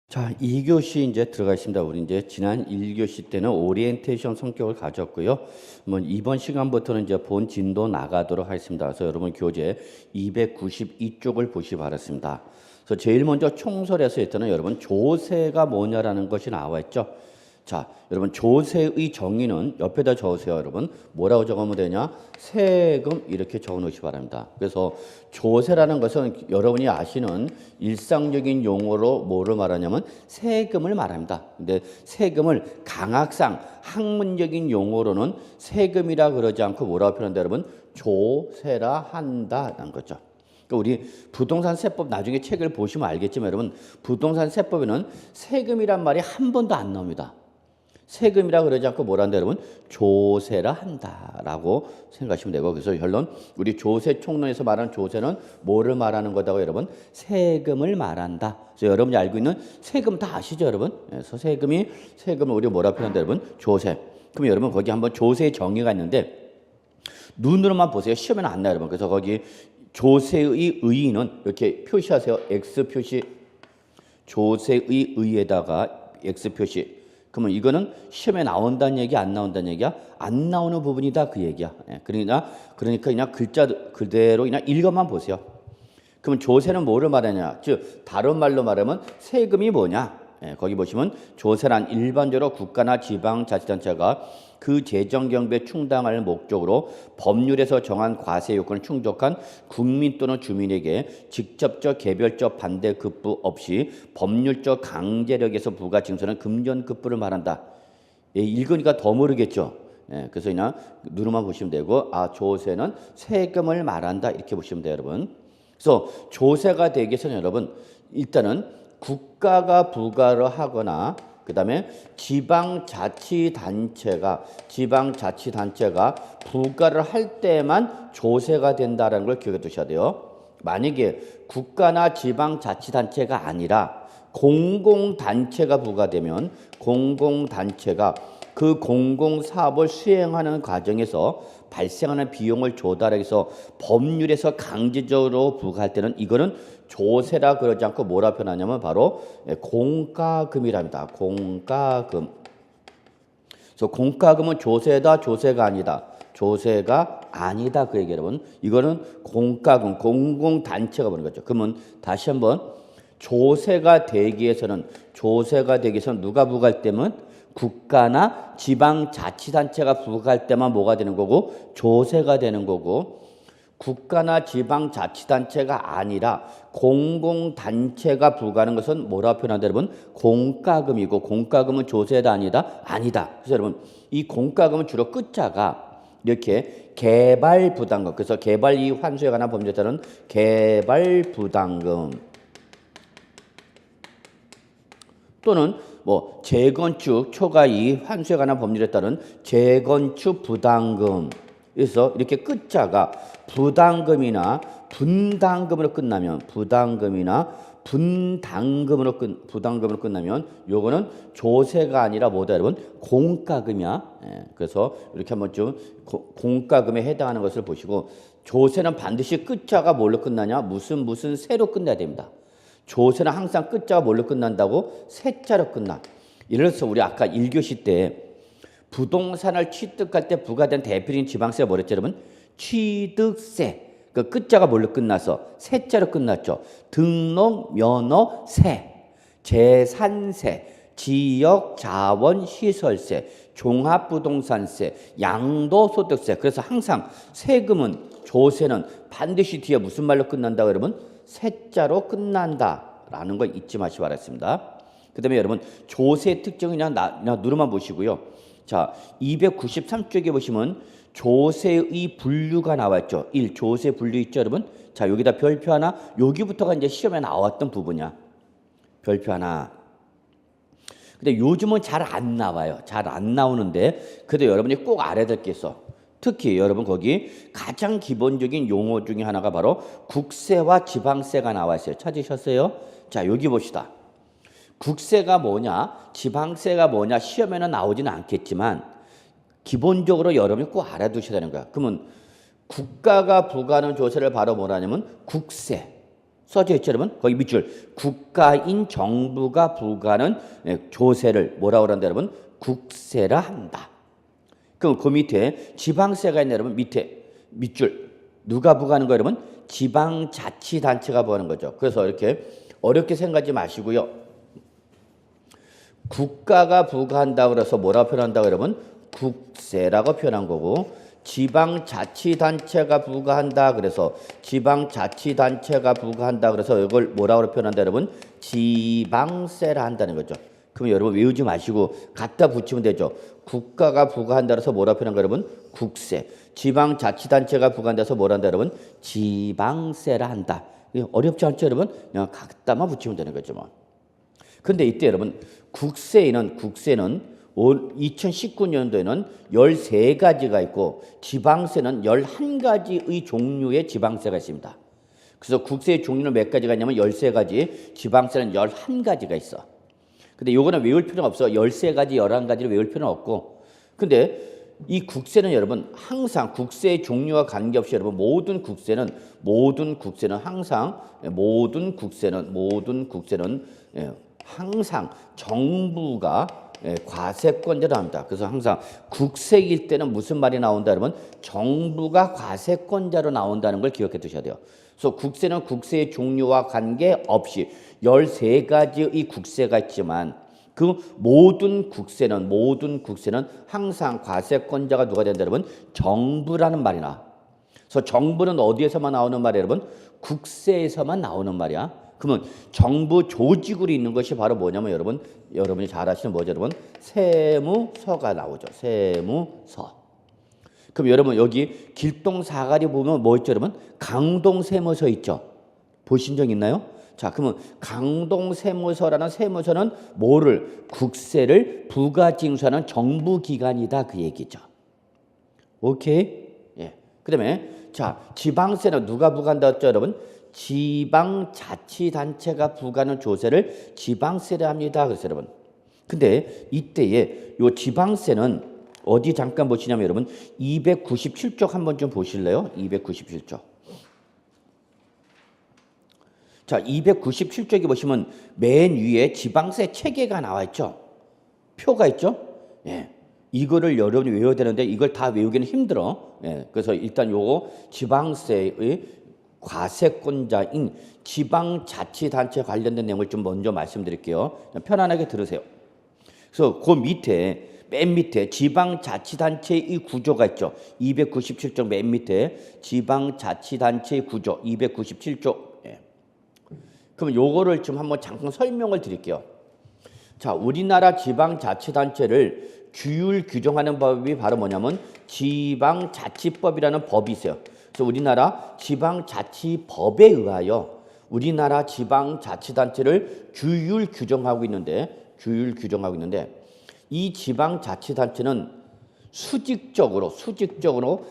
자, 2교시 이제 들어가겠습니다. 우리 이제 지난 1교시 때는 오리엔테이션 성격을 가졌고요. 이번 시간부터는 이제 본 진도 나가도록 하겠습니다. 그래서 여러분 교재 292쪽을 보시 바랍니다. 그래서 제일 먼저 총설에서 일단은 여러분 조세가 뭐냐라는 것이 나와 있죠. 자, 여러분 조세의 정의는 옆에다 적으세요. 여러분 뭐라고 적으면 되냐? 세금 이렇게 적어 놓으시 바랍니다. 그래서 조세라는 것은 여러분이 아시는 일상적인 용어로 뭐를 말하냐면 세금을 말합니다. 근데 세금을 강학상 학문적인 용어로는 세금이라 그러지 않고 뭐라고 표현한다 여러분? 조세라 한다라는 거죠. 우리 부동산 세법 나중에 책을 보시면 알겠지만 여러분 부동산 세법에는 세금이란 말이 한 번도 안 나옵니다. 세금이라 그러지 않고 뭐란다 여러분? 조세라 한다라고 생각하시면 되고 그래서 결론 우리 조세 총론에서 말하는 조세는 뭐를 말하는 거다고 여러분? 세금을 말한다. 그래서 여러분이 알고 있는 세금 다 아시죠 여러분? 그래서 세금을 우리가 뭐라 표현한다 여러분? 조세. 그럼 여러분 거기 한번 조세의 정의가 있는데 눈으로만 보세요. 시험에는 안 나요 여러분. 그래서 거기 조세의 의의는 이렇게 표시하세요. X 표시. 조세의 의에다가 X 표시. 그러면 이거는 시험에 나온다는 얘기 안 나온다는 얘기야? 안 나오는 부분이다 그 얘기야. 그러니까 그냥 글자 그대로 그냥 읽어만 보세요. 그러면 조세는 뭐를 말하냐? 즉 다른 말로 말하면 세금이 뭐냐? 거기 보시면 조세란 일반적으로 국가나 지방자치단체가 그 재정경비에 충당할 목적으로 법률에서 정한 과세 요건을 충족한 국민 또는 주민에게 직접적 개별적 반대 급부 없이 법률적 강제력에서 부과 징수하는 금전 급부를 말한다. 읽으니까 더 모르겠죠. 그래서 그냥 눈으로만 보시면 되고 조세는 세금을 말한다 이렇게 보시면 돼요 여러분. 그래서 조세가 되기 위해서는 여러분 일단은 국가가 부과를 하거나 그 다음에 지방자치단체가 부과를 할 때만 조세가 된다는 걸 기억해 두셔야 돼요. 만약에 국가나 지방자치단체가 아니라 공공단체가 부과되면 공공단체가 그 공공사업을 수행하는 과정에서 발생하는 비용을 조달하기 위해서 법률에서 강제적으로 부과할 때는 이거는 조세라 그러지 않고 뭐라 표현하냐면 바로 공과금이랍니다. 공과금. 그래서 공과금은 조세다 조세가 아니다. 조세가 아니다 그 얘기 여러분. 이거는 공과금 공공단체가 보는 거죠. 그러면 다시 한번 조세가 되기 위해서는 누가 부과할 때면 국가나 지방자치단체가 부과할 때만 뭐가 되는 거고 조세가 되는 거고 국가나 지방자치단체가 아니라 공공단체가 부과하는 것은 뭐라고 표현한다 여러분? 공과금이고 공과금은 조세다 아니다? 아니다. 그래서 여러분 이 공과금은 주로 끝자가 이렇게 개발부담금 그래서 개발이익 환수에 관한 법률에 따른 개발부담금 또는 재건축 초과이익 환수에 관한 법률에 따른 재건축 부담금 그래서 이렇게 끝자가 부담금이나 분담금으로 끝나면 부담금으로 끝나면 요거는 조세가 아니라 뭐다 여러분? 공과금이야. 그래서 이렇게 한번 좀 공과금에 해당하는 것을 보시고 조세는 반드시 끝자가 뭘로 끝나냐? 무슨 세로 끝나야 됩니다. 조세는 항상 끝자가 뭘로 끝난다고? 세자로 끝나. 예를 들어서 우리 아까 1교시 때 부동산을 취득할 때 부과된 대표적인 지방세가 뭐랬죠 여러분? 취득세. 그 끝자가 뭘로 끝나서? 세자로 끝났죠. 등록, 면허, 세, 재산세, 지역자원시설세, 종합부동산세, 양도소득세. 그래서 항상 세금은 조세는 반드시 뒤에 무슨 말로 끝난다 여러분? 세자로 끝난다라는 걸 잊지 마시기 바랍니다. 그 다음에 여러분 조세 특징은 그냥 누르만 보시고요. 자 293쪽에 보시면 조세의 분류가 나왔죠. 1. 조세 분류 있죠 여러분. 자 여기다 별표 하나 여기부터가 이제 시험에 나왔던 부분이야. 별표 하나. 근데 요즘은 잘 안 나와요. 잘 안 나오는데 그래도 여러분이 꼭 알아야 될 게 있어. 특히 여러분 거기 가장 기본적인 용어 중에 하나가 바로 국세와 지방세가 나와 있어요. 찾으셨어요? 자 여기 봅시다. 국세가 뭐냐 지방세가 뭐냐 시험에는 나오지는 않겠지만 기본적으로 여러분이 꼭 알아두셔야 되는 거야. 그러면 국가가 부과하는 조세를 바로 뭐라냐면 국세. 써져 있죠, 여러분. 거기 밑줄 국가인 정부가 부과하는 조세를 뭐라고 그런다, 여러분? 국세라 한다. 그럼 그 밑에 지방세가 있네, 여러분. 밑에 밑줄 누가 부과하는 거예요, 여러분? 지방자치단체가 부과하는 거죠. 그래서 이렇게 어렵게 생각하지 마시고요. 국가가 부과한다고 그래서 뭐라고 표현한다고 여러분? 국세라고 표현한 거고, 지방자치단체가 부과한다 그래서 지방자치단체가 부과한다 그래서 이걸 뭐라고 표현한다 여러분? 지방세라 한다는 거죠. 그럼 여러분 외우지 마시고 갖다 붙이면 되죠. 국가가 부과한다 그래서 뭐라고 표현한 거 여러분? 국세. 지방자치단체가 부과한다 해서 뭐라 한다 여러분? 지방세라 한다. 어렵지 않죠 여러분? 그냥 갖다만 붙이면 되는 거죠 뭐. 근데 이때 여러분 국세는 2019년도에는 13가지가 있고 지방세는 11가지의 종류의 지방세가 있습니다. 그래서 국세의 종류는 몇 가지가 있냐면 13가지, 지방세는 11가지가 있어. 근데 요거는 외울 필요는 없어. 13가지, 11가지를 외울 필요는 없고. 근데 이 국세는 여러분 항상 국세의 종류와 관계없이 여러분 모든 국세는 항상 모든 국세는 항상 정부가 과세권자로 합니다. 그래서 항상 국세일 때는 무슨 말이 나온다 여러분? 정부가 과세권자로 나온다는 걸 기억해 두셔야 돼요. 그래서 국세는 국세의 종류와 관계없이 13가지의 국세가 있지만 그 모든 국세는 항상 과세권자가 누가 된다 여러분? 정부라는 말이나. 그래서 정부는 어디에서만 나오는 말이에요 여러분? 국세에서만 나오는 말이야. 그러면 정부 조직으로 있는 것이 바로 뭐냐면 여러분이 잘 아시는 뭐죠 여러분? 세무서가 나오죠. 세무서. 그럼 여러분 여기 길동 사가리 보면 뭐 있죠 여러분? 강동 세무서 있죠. 보신 적 있나요? 자, 그러면 강동 세무서라는 세무서는 뭐를? 국세를 부가징수하는 정부기관이다 그 얘기죠. 오케이? 예. 그다음에 자, 지방세는 누가 부과한다 했죠 여러분? 지방자치단체가 부과하는 조세를 지방세라 합니다. 그래서 여러분. 근데 이때에 요 지방세는 어디 잠깐 보시냐면 여러분 297쪽 한번 좀 보실래요? 297쪽. 자, 297쪽에 보시면 맨 위에 지방세 체계가 나와 있죠. 표가 있죠. 예. 이거를 여러분이 외워야 되는데 이걸 다 외우기는 힘들어. 예. 그래서 일단 요거 지방세의 과세권자인 지방자치단체 관련된 내용을 좀 먼저 말씀드릴게요. 편안하게 들으세요. 그래서 그 밑에 맨 밑에 지방자치단체의 구조가 있죠. 297쪽 맨 밑에 지방자치단체의 구조 297쪽. 예. 그럼 요거를 좀 한번 잠깐 설명을 드릴게요. 자, 우리나라 지방자치단체를 규율 규정하는 법이 바로 뭐냐면 지방자치법이라는 법이 있어요. 그래서 우리나라 지방자치법에 의하여 우리나라 지방자치단체를 규율 규정하고 있는데 이 지방자치단체는 수직적으로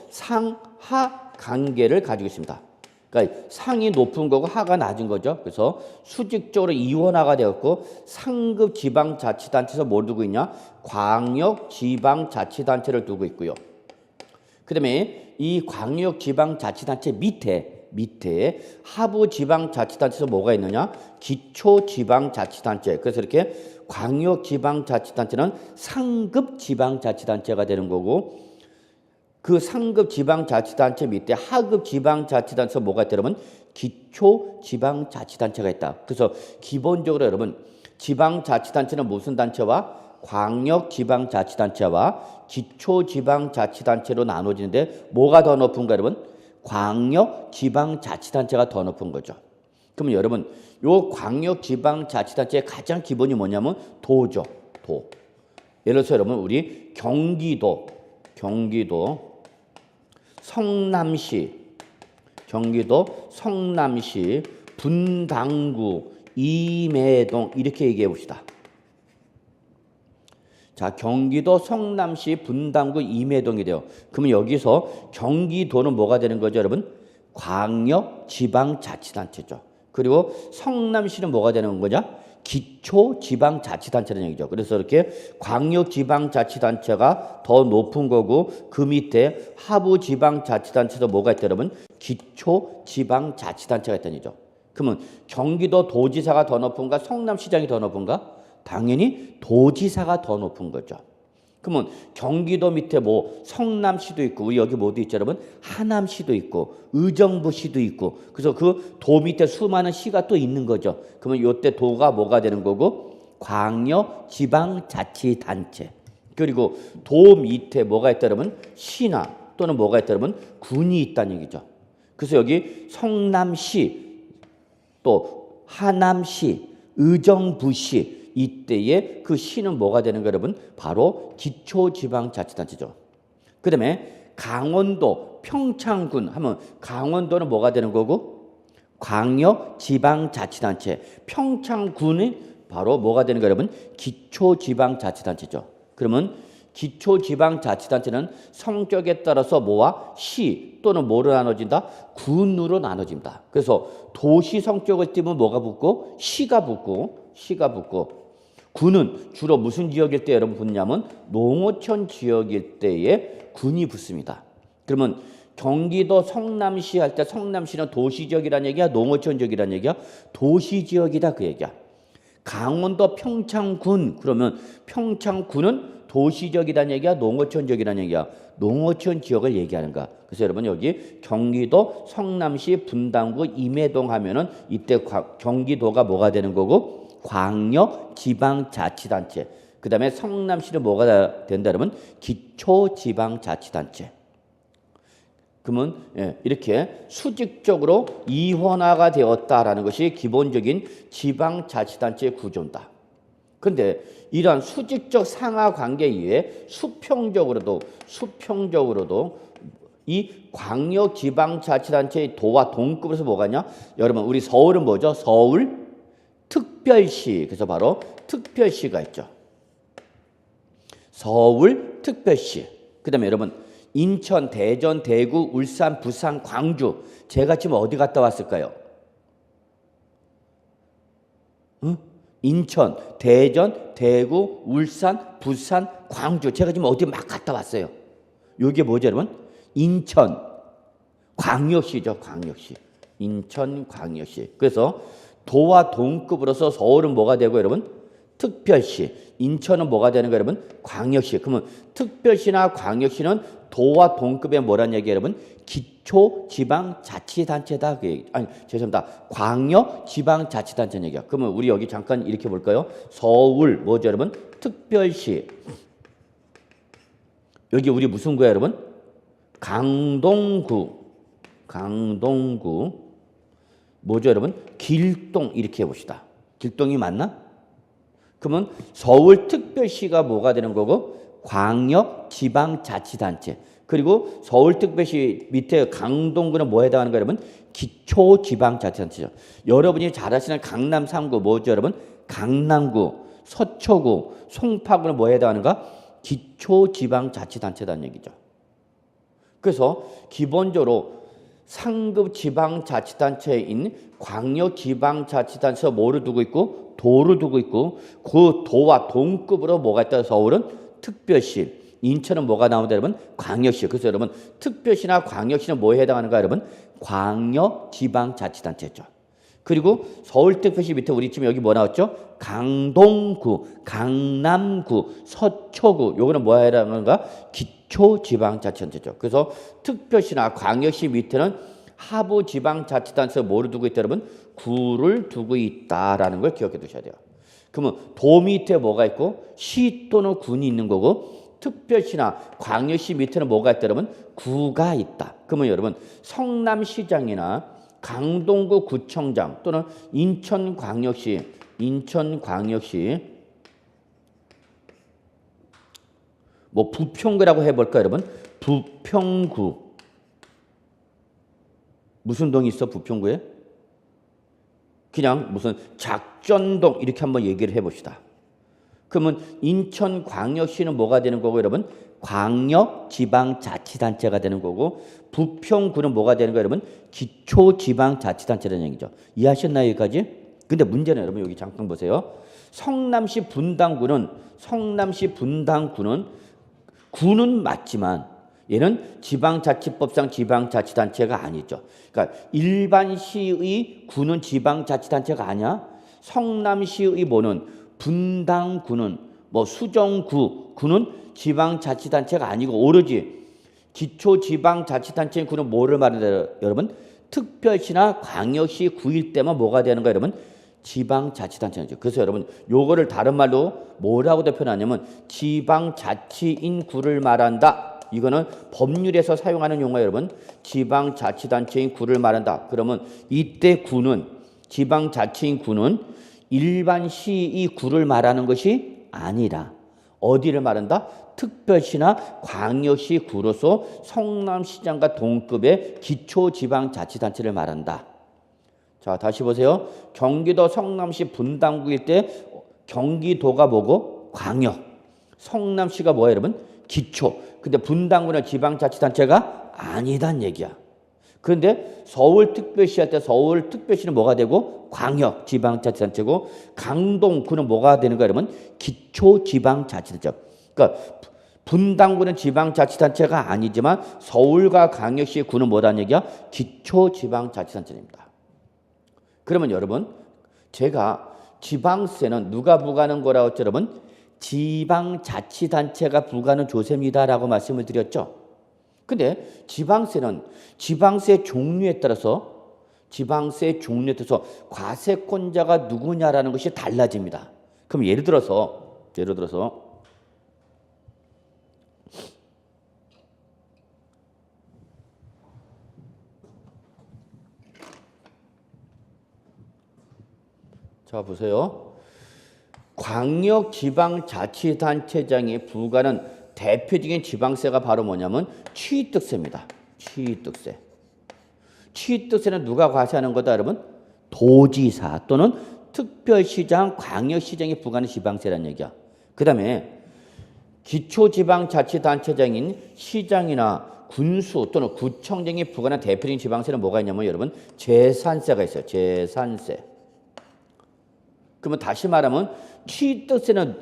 상하 관계를 가지고 있습니다. 그러니까 상이 높은 거고 하가 낮은 거죠. 그래서 수직적으로 이원화가 되었고 상급 지방자치단체에서 뭘 두고 있냐? 광역 지방자치단체를 두고 있고요. 그다음에 이 광역 지방자치단체 밑에 하부 지방자치단체에서 뭐가 있느냐? 기초 지방자치단체. 그래서 이렇게 광역 지방자치단체는 상급 지방자치단체가 되는 거고 그 상급 지방자치단체 밑에 하급 지방자치단체에서 뭐가 있다 여러분? 기초 지방자치단체가 있다. 그래서 기본적으로 여러분 지방자치단체는 무슨 단체와 광역지방자치단체와 기초지방자치단체로 나눠지는데 뭐가 더 높은가 여러분? 광역지방자치단체가 더 높은 거죠. 그러면 여러분 요 광역지방자치단체의 가장 기본이 뭐냐면 도죠. 도. 예를 들어서 여러분 우리 경기도 성남시 분당구 임해동 이렇게 얘기해 봅시다. 자, 경기도 성남시 분당구 임해동이 돼요. 그러면 여기서 경기도는 뭐가 되는 거죠, 여러분? 광역지방자치단체죠. 그리고 성남시는 뭐가 되는 거냐? 기초지방자치단체라는 얘기죠. 그래서 이렇게 광역지방자치단체가 더 높은 거고 그 밑에 하부지방자치단체도 뭐가 있다, 여러분? 기초지방자치단체가 있다는 얘기죠. 그러면 경기도 도지사가 더 높은가 성남시장이 더 높은가? 당연히 도지사가 더 높은 거죠. 그러면 경기도 밑에 뭐 성남시도 있고 우리 여기 뭐도 있죠 여러분? 하남시도 있고 의정부시도 있고 그래서 그 도 밑에 수많은 시가 또 있는 거죠. 그러면 이때 도가 뭐가 되는 거고? 광역지방자치단체. 그리고 도 밑에 뭐가 있다 여러분? 시나 또는 뭐가 있다 여러분? 군이 있다는 얘기죠. 그래서 여기 성남시 또 하남시 의정부시 이때에 그 시는 뭐가 되는 거 여러분? 바로 기초지방자치단체죠. 그 다음에 강원도 평창군 하면 강원도는 뭐가 되는 거고? 광역지방자치단체. 평창군이 바로 뭐가 되는 거 여러분? 기초지방자치단체죠. 그러면 기초지방자치단체는 성격에 따라서 뭐와 시 또는 뭐로 나눠진다? 군으로 나눠진다. 그래서 도시 성격을 띠면 뭐가 붙고? 시가 붙고 군은 주로 무슨 지역일 때 여러분 붙냐면 농어촌 지역일 때에 군이 붙습니다. 그러면 경기도 성남시 할 때 성남시는 도시 지역이란 얘기야? 농어촌 지역이란 얘기야? 도시 지역이다 그 얘기야. 강원도 평창군 그러면 평창군은 도시 지역이란 얘기야? 농어촌 지역이란 얘기야? 농어촌 지역을 얘기하는 거야. 그래서 여러분 여기 경기도 성남시 분당구 임해동 하면은 이때 경기도가 뭐가 되는 거고? 광역지방자치단체. 그 다음에 성남시는 뭐가 된다 그러면 기초지방자치단체. 그러면 이렇게 수직적으로 이원화가 되었다라는 것이 기본적인 지방자치단체의 구조입니다. 그런데 이러한 수직적 상하 관계 이외에 수평적으로도 이 광역지방자치단체의 도와 동급으로서 뭐가냐? 여러분 우리 서울은 뭐죠? 서울 특별시. 그래서 바로 특별시가 있죠. 서울 특별시. 그 다음에 여러분 인천, 대전, 대구, 울산, 부산, 광주. 제가 지금 어디 갔다 왔을까요? 응? 인천, 대전, 대구, 울산, 부산, 광주. 제가 지금 어디 막 갔다 왔어요. 이게 뭐죠 여러분? 인천 광역시죠. 광역시. 인천 광역시. 그래서 도와 동급으로서 서울은 뭐가 되고 여러분? 특별시. 인천은 뭐가 되는 거예요 여러분? 광역시. 그러면 특별시나 광역시는 도와 동급의 뭐란 얘기예요 여러분? 기초지방자치단체다. 아니 죄송합니다. 광역지방자치단체 얘기야. 그러면 우리 여기 잠깐 이렇게 볼까요? 서울 뭐죠 여러분? 특별시. 여기 우리 무슨 구야 여러분? 강동구. 뭐죠 여러분? 길동. 이렇게 해봅시다. 길동이 맞나? 그러면 서울특별시가 뭐가 되는 거고? 광역지방자치단체. 그리고 서울특별시 밑에 강동구는 뭐에 해당하는 거예요 여러분? 기초지방자치단체죠. 여러분이 잘 아시는 강남 3구 뭐죠 여러분? 강남구, 서초구, 송파구는 뭐에 해당하는가? 기초지방자치단체라는 얘기죠. 그래서 기본적으로 상급 지방자치단체인 광역지방자치단체에서 뭐를 두고 있고? 도를 두고 있고 그 도와 동급으로 뭐가 있다? 서울은 특별시, 인천은 뭐가 나온다 여러분? 광역시. 그래서 여러분 특별시나 광역시는 뭐에 해당하는가 여러분? 광역지방자치단체죠. 그리고 서울특별시 밑에 우리 지금 여기 뭐 나왔죠? 강동구, 강남구, 서초구. 요거는 뭐에 해당하는가? 기초지방자치단체죠. 그래서 특별시나 광역시 밑에는 하부지방자치단체에서 뭐를 두고 있다 여러분? 구를 두고 있다라는 걸 기억해 두셔야 돼요. 그러면 도 밑에 뭐가 있고 시 또는 군이 있는 거고 특별시나 광역시 밑에는 뭐가 있다 여러분? 구가 있다. 그러면 여러분 성남시장이나 강동구 구청장 또는 인천광역시 뭐 부평구라고 해볼까 여러분? 부평구. 무슨 동이 있어 부평구에? 그냥 무슨 작전동 이렇게 한번 얘기를 해봅시다. 그러면 인천광역시는 뭐가 되는 거고 여러분? 광역지방자치단체가 되는 거고 부평구는 뭐가 되는 거예요 여러분? 기초지방자치단체라는 얘기죠. 이해하셨나요 여기까지? 근데 문제는 여러분 여기 잠깐 보세요. 성남시 분당구는 구는 맞지만 얘는 지방자치법상 지방자치단체가 아니죠. 그러니까 일반 시의 구는 지방자치단체가 아니야. 성남시의 뭐는 분당구는 뭐 수정구는 지방자치단체가 아니고 오로지 기초지방자치단체인 구는 뭐를 말하는 여러분? 특별시나 광역시 구일 때만 뭐가 되는 거예요, 여러분? 지방자치단체죠. 그래서 여러분 요거를 다른 말로 뭐라고 표현하냐면 지방자치인 구를 말한다. 이거는 법률에서 사용하는 용어예요, 여러분. 지방자치단체인 구를 말한다. 그러면 이때 구는 지방자치인 구는 일반 시의 구를 말하는 것이 아니라 어디를 말한다? 특별시나 광역시 구로서 성남시장과 동급의 기초지방자치단체를 말한다. 자, 다시 보세요. 경기도 성남시 분당구일 때 경기도가 뭐고? 광역. 성남시가 뭐예요, 여러분? 기초. 근데 분당구는 지방자치단체가 아니단 얘기야. 그런데 서울특별시 할 때 서울특별시는 뭐가 되고? 광역 지방자치단체고 강동구는 뭐가 되는 거야, 여러분? 기초지방자치단체. 그러니까 분당구는 지방자치단체가 아니지만 서울과 광역시 구는 뭐라는 얘기야? 기초지방자치단체입니다. 그러면 여러분 제가 지방세는 누가 부과하는 거라고 했죠, 여러분? 지방자치단체가 부과하는 조세입니다라고 말씀을 드렸죠. 근데 지방세는 지방세 종류에 따라서 과세권자가 누구냐라는 것이 달라집니다. 그럼 예를 들어서 자 보세요. 광역지방자치단체장이 부과하는 대표적인 지방세가 바로 뭐냐면 취득세입니다. 취득세는 누가 과세하는 거다, 여러분? 도지사 또는 특별시장, 광역시장이 부과하는 지방세라는 얘기야. 그 다음에 기초지방자치단체장인 시장이나 군수 또는 구청장이 부과하는 대표적인 지방세는 뭐가 있냐면 여러분 재산세가 있어요. 재산세. 그러면 다시 말하면 취득세는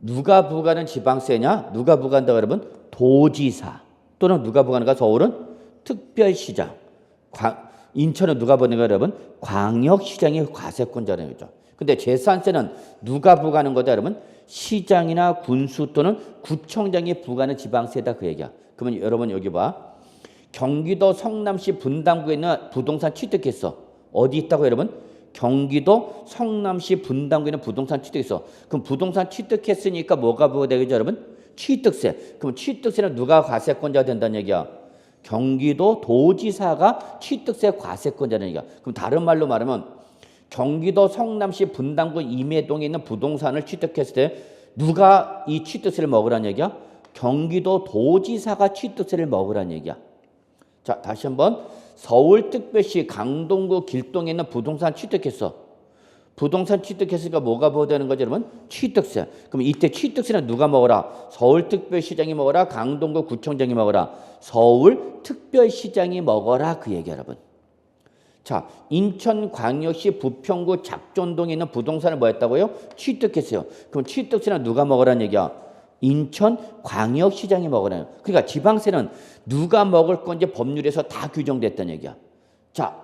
누가 부과하는 지방세냐? 누가 부과한다고 여러분? 도지사 또는 누가 부과하는가? 서울은 특별시장, 인천은 누가 부과하는가 여러분? 광역시장이 과세권자라는 거죠. 근데 재산세는 누가 부과하는 거다 여러분? 시장이나 군수 또는 구청장이 부과하는 지방세다 그 얘기야. 그러면 여러분 여기 봐. 경기도 성남시 분당구에 있는 부동산 취득했어. 어디 있다고 여러분? 경기도 성남시 분당구에 있는 부동산 취득했어. 그럼 부동산 취득했으니까 뭐가 부과되겠죠 여러분? 취득세. 그럼 취득세는 누가 과세권자가 된다는 얘기야? 경기도 도지사가 취득세 과세권자라는 얘기야. 그럼 다른 말로 말하면 경기도 성남시 분당구 임해동에 있는 부동산을 취득했을 때 누가 이 취득세를 먹으라는 얘기야? 경기도 도지사가 취득세를 먹으라는 얘기야. 자, 다시 한번 서울특별시 강동구 길동에 있는 부동산 취득했어. 부동산 취득했으니까 뭐가 부과되는 거죠, 여러분? 취득세. 그럼 이때 취득세는 누가 먹어라? 서울특별시장이 먹어라? 강동구 구청장이 먹어라? 서울특별시장이 먹어라 그 얘기야, 여러분. 자, 인천광역시 부평구 작존동에 있는 부동산을 뭐 했다고요? 취득했어요. 그럼 취득세는 누가 먹으라는 얘기야? 인천광역시장이 먹으라는. 그러니까 지방세는 누가 먹을 건지 법률에서 다 규정됐다는 얘기야. 자,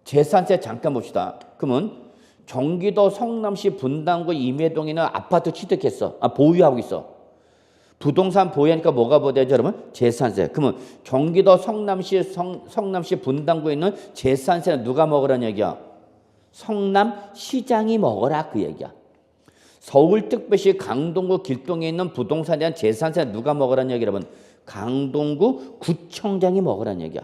재산세 잠깐 봅시다. 그러면 경기도 성남시 분당구 임해동에 있는 아파트 취득했어. 보유하고 있어. 부동산 보유하니까 뭐가 부과되죠, 여러분? 재산세. 그러면 경기도 성남시 분당구에 있는 재산세는 누가 먹으라는 얘기야? 성남시장이 먹어라 그 얘기야. 서울특별시 강동구 길동에 있는 부동산에 대한 재산세는 누가 먹으라는 얘기야, 여러분? 강동구 구청장이 먹으라는 얘기야.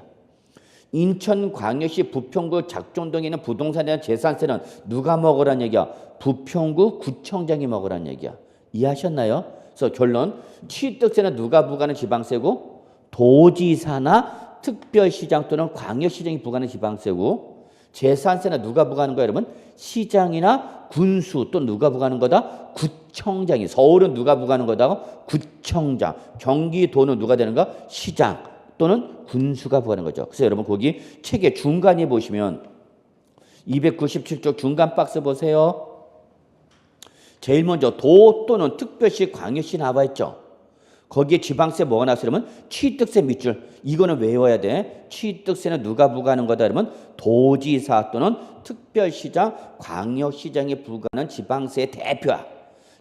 인천광역시 부평구 작존동에 있는 부동산에 대한 재산세는 누가 먹으라는 얘기야? 부평구 구청장이 먹으라는 얘기야. 이해하셨나요? 그래서 결론, 취득세는 누가 부과하는 지방세고 도지사나 특별시장 또는 광역시장이 부과하는 지방세고 재산세는 누가 부과하는 거야, 여러분? 시장이나 군수 또 누가 부과하는 거다? 구청장이. 서울은 누가 부과하는 거다? 구청장. 경기도는 누가 되는가? 시장 또는 군수가 부과하는 거죠. 그래서 여러분 거기 책의 중간에 보시면 297쪽 중간 박스 보세요. 제일 먼저 도 또는 특별시 광역시 나와 있죠. 거기에 지방세 뭐가 나왔어? 그러면 취득세 밑줄. 이거는 외워야 돼. 취득세는 누가 부과하는 거다? 그러면 도지사 또는 특별시장, 광역시장에 부과하는 지방세의 대표야.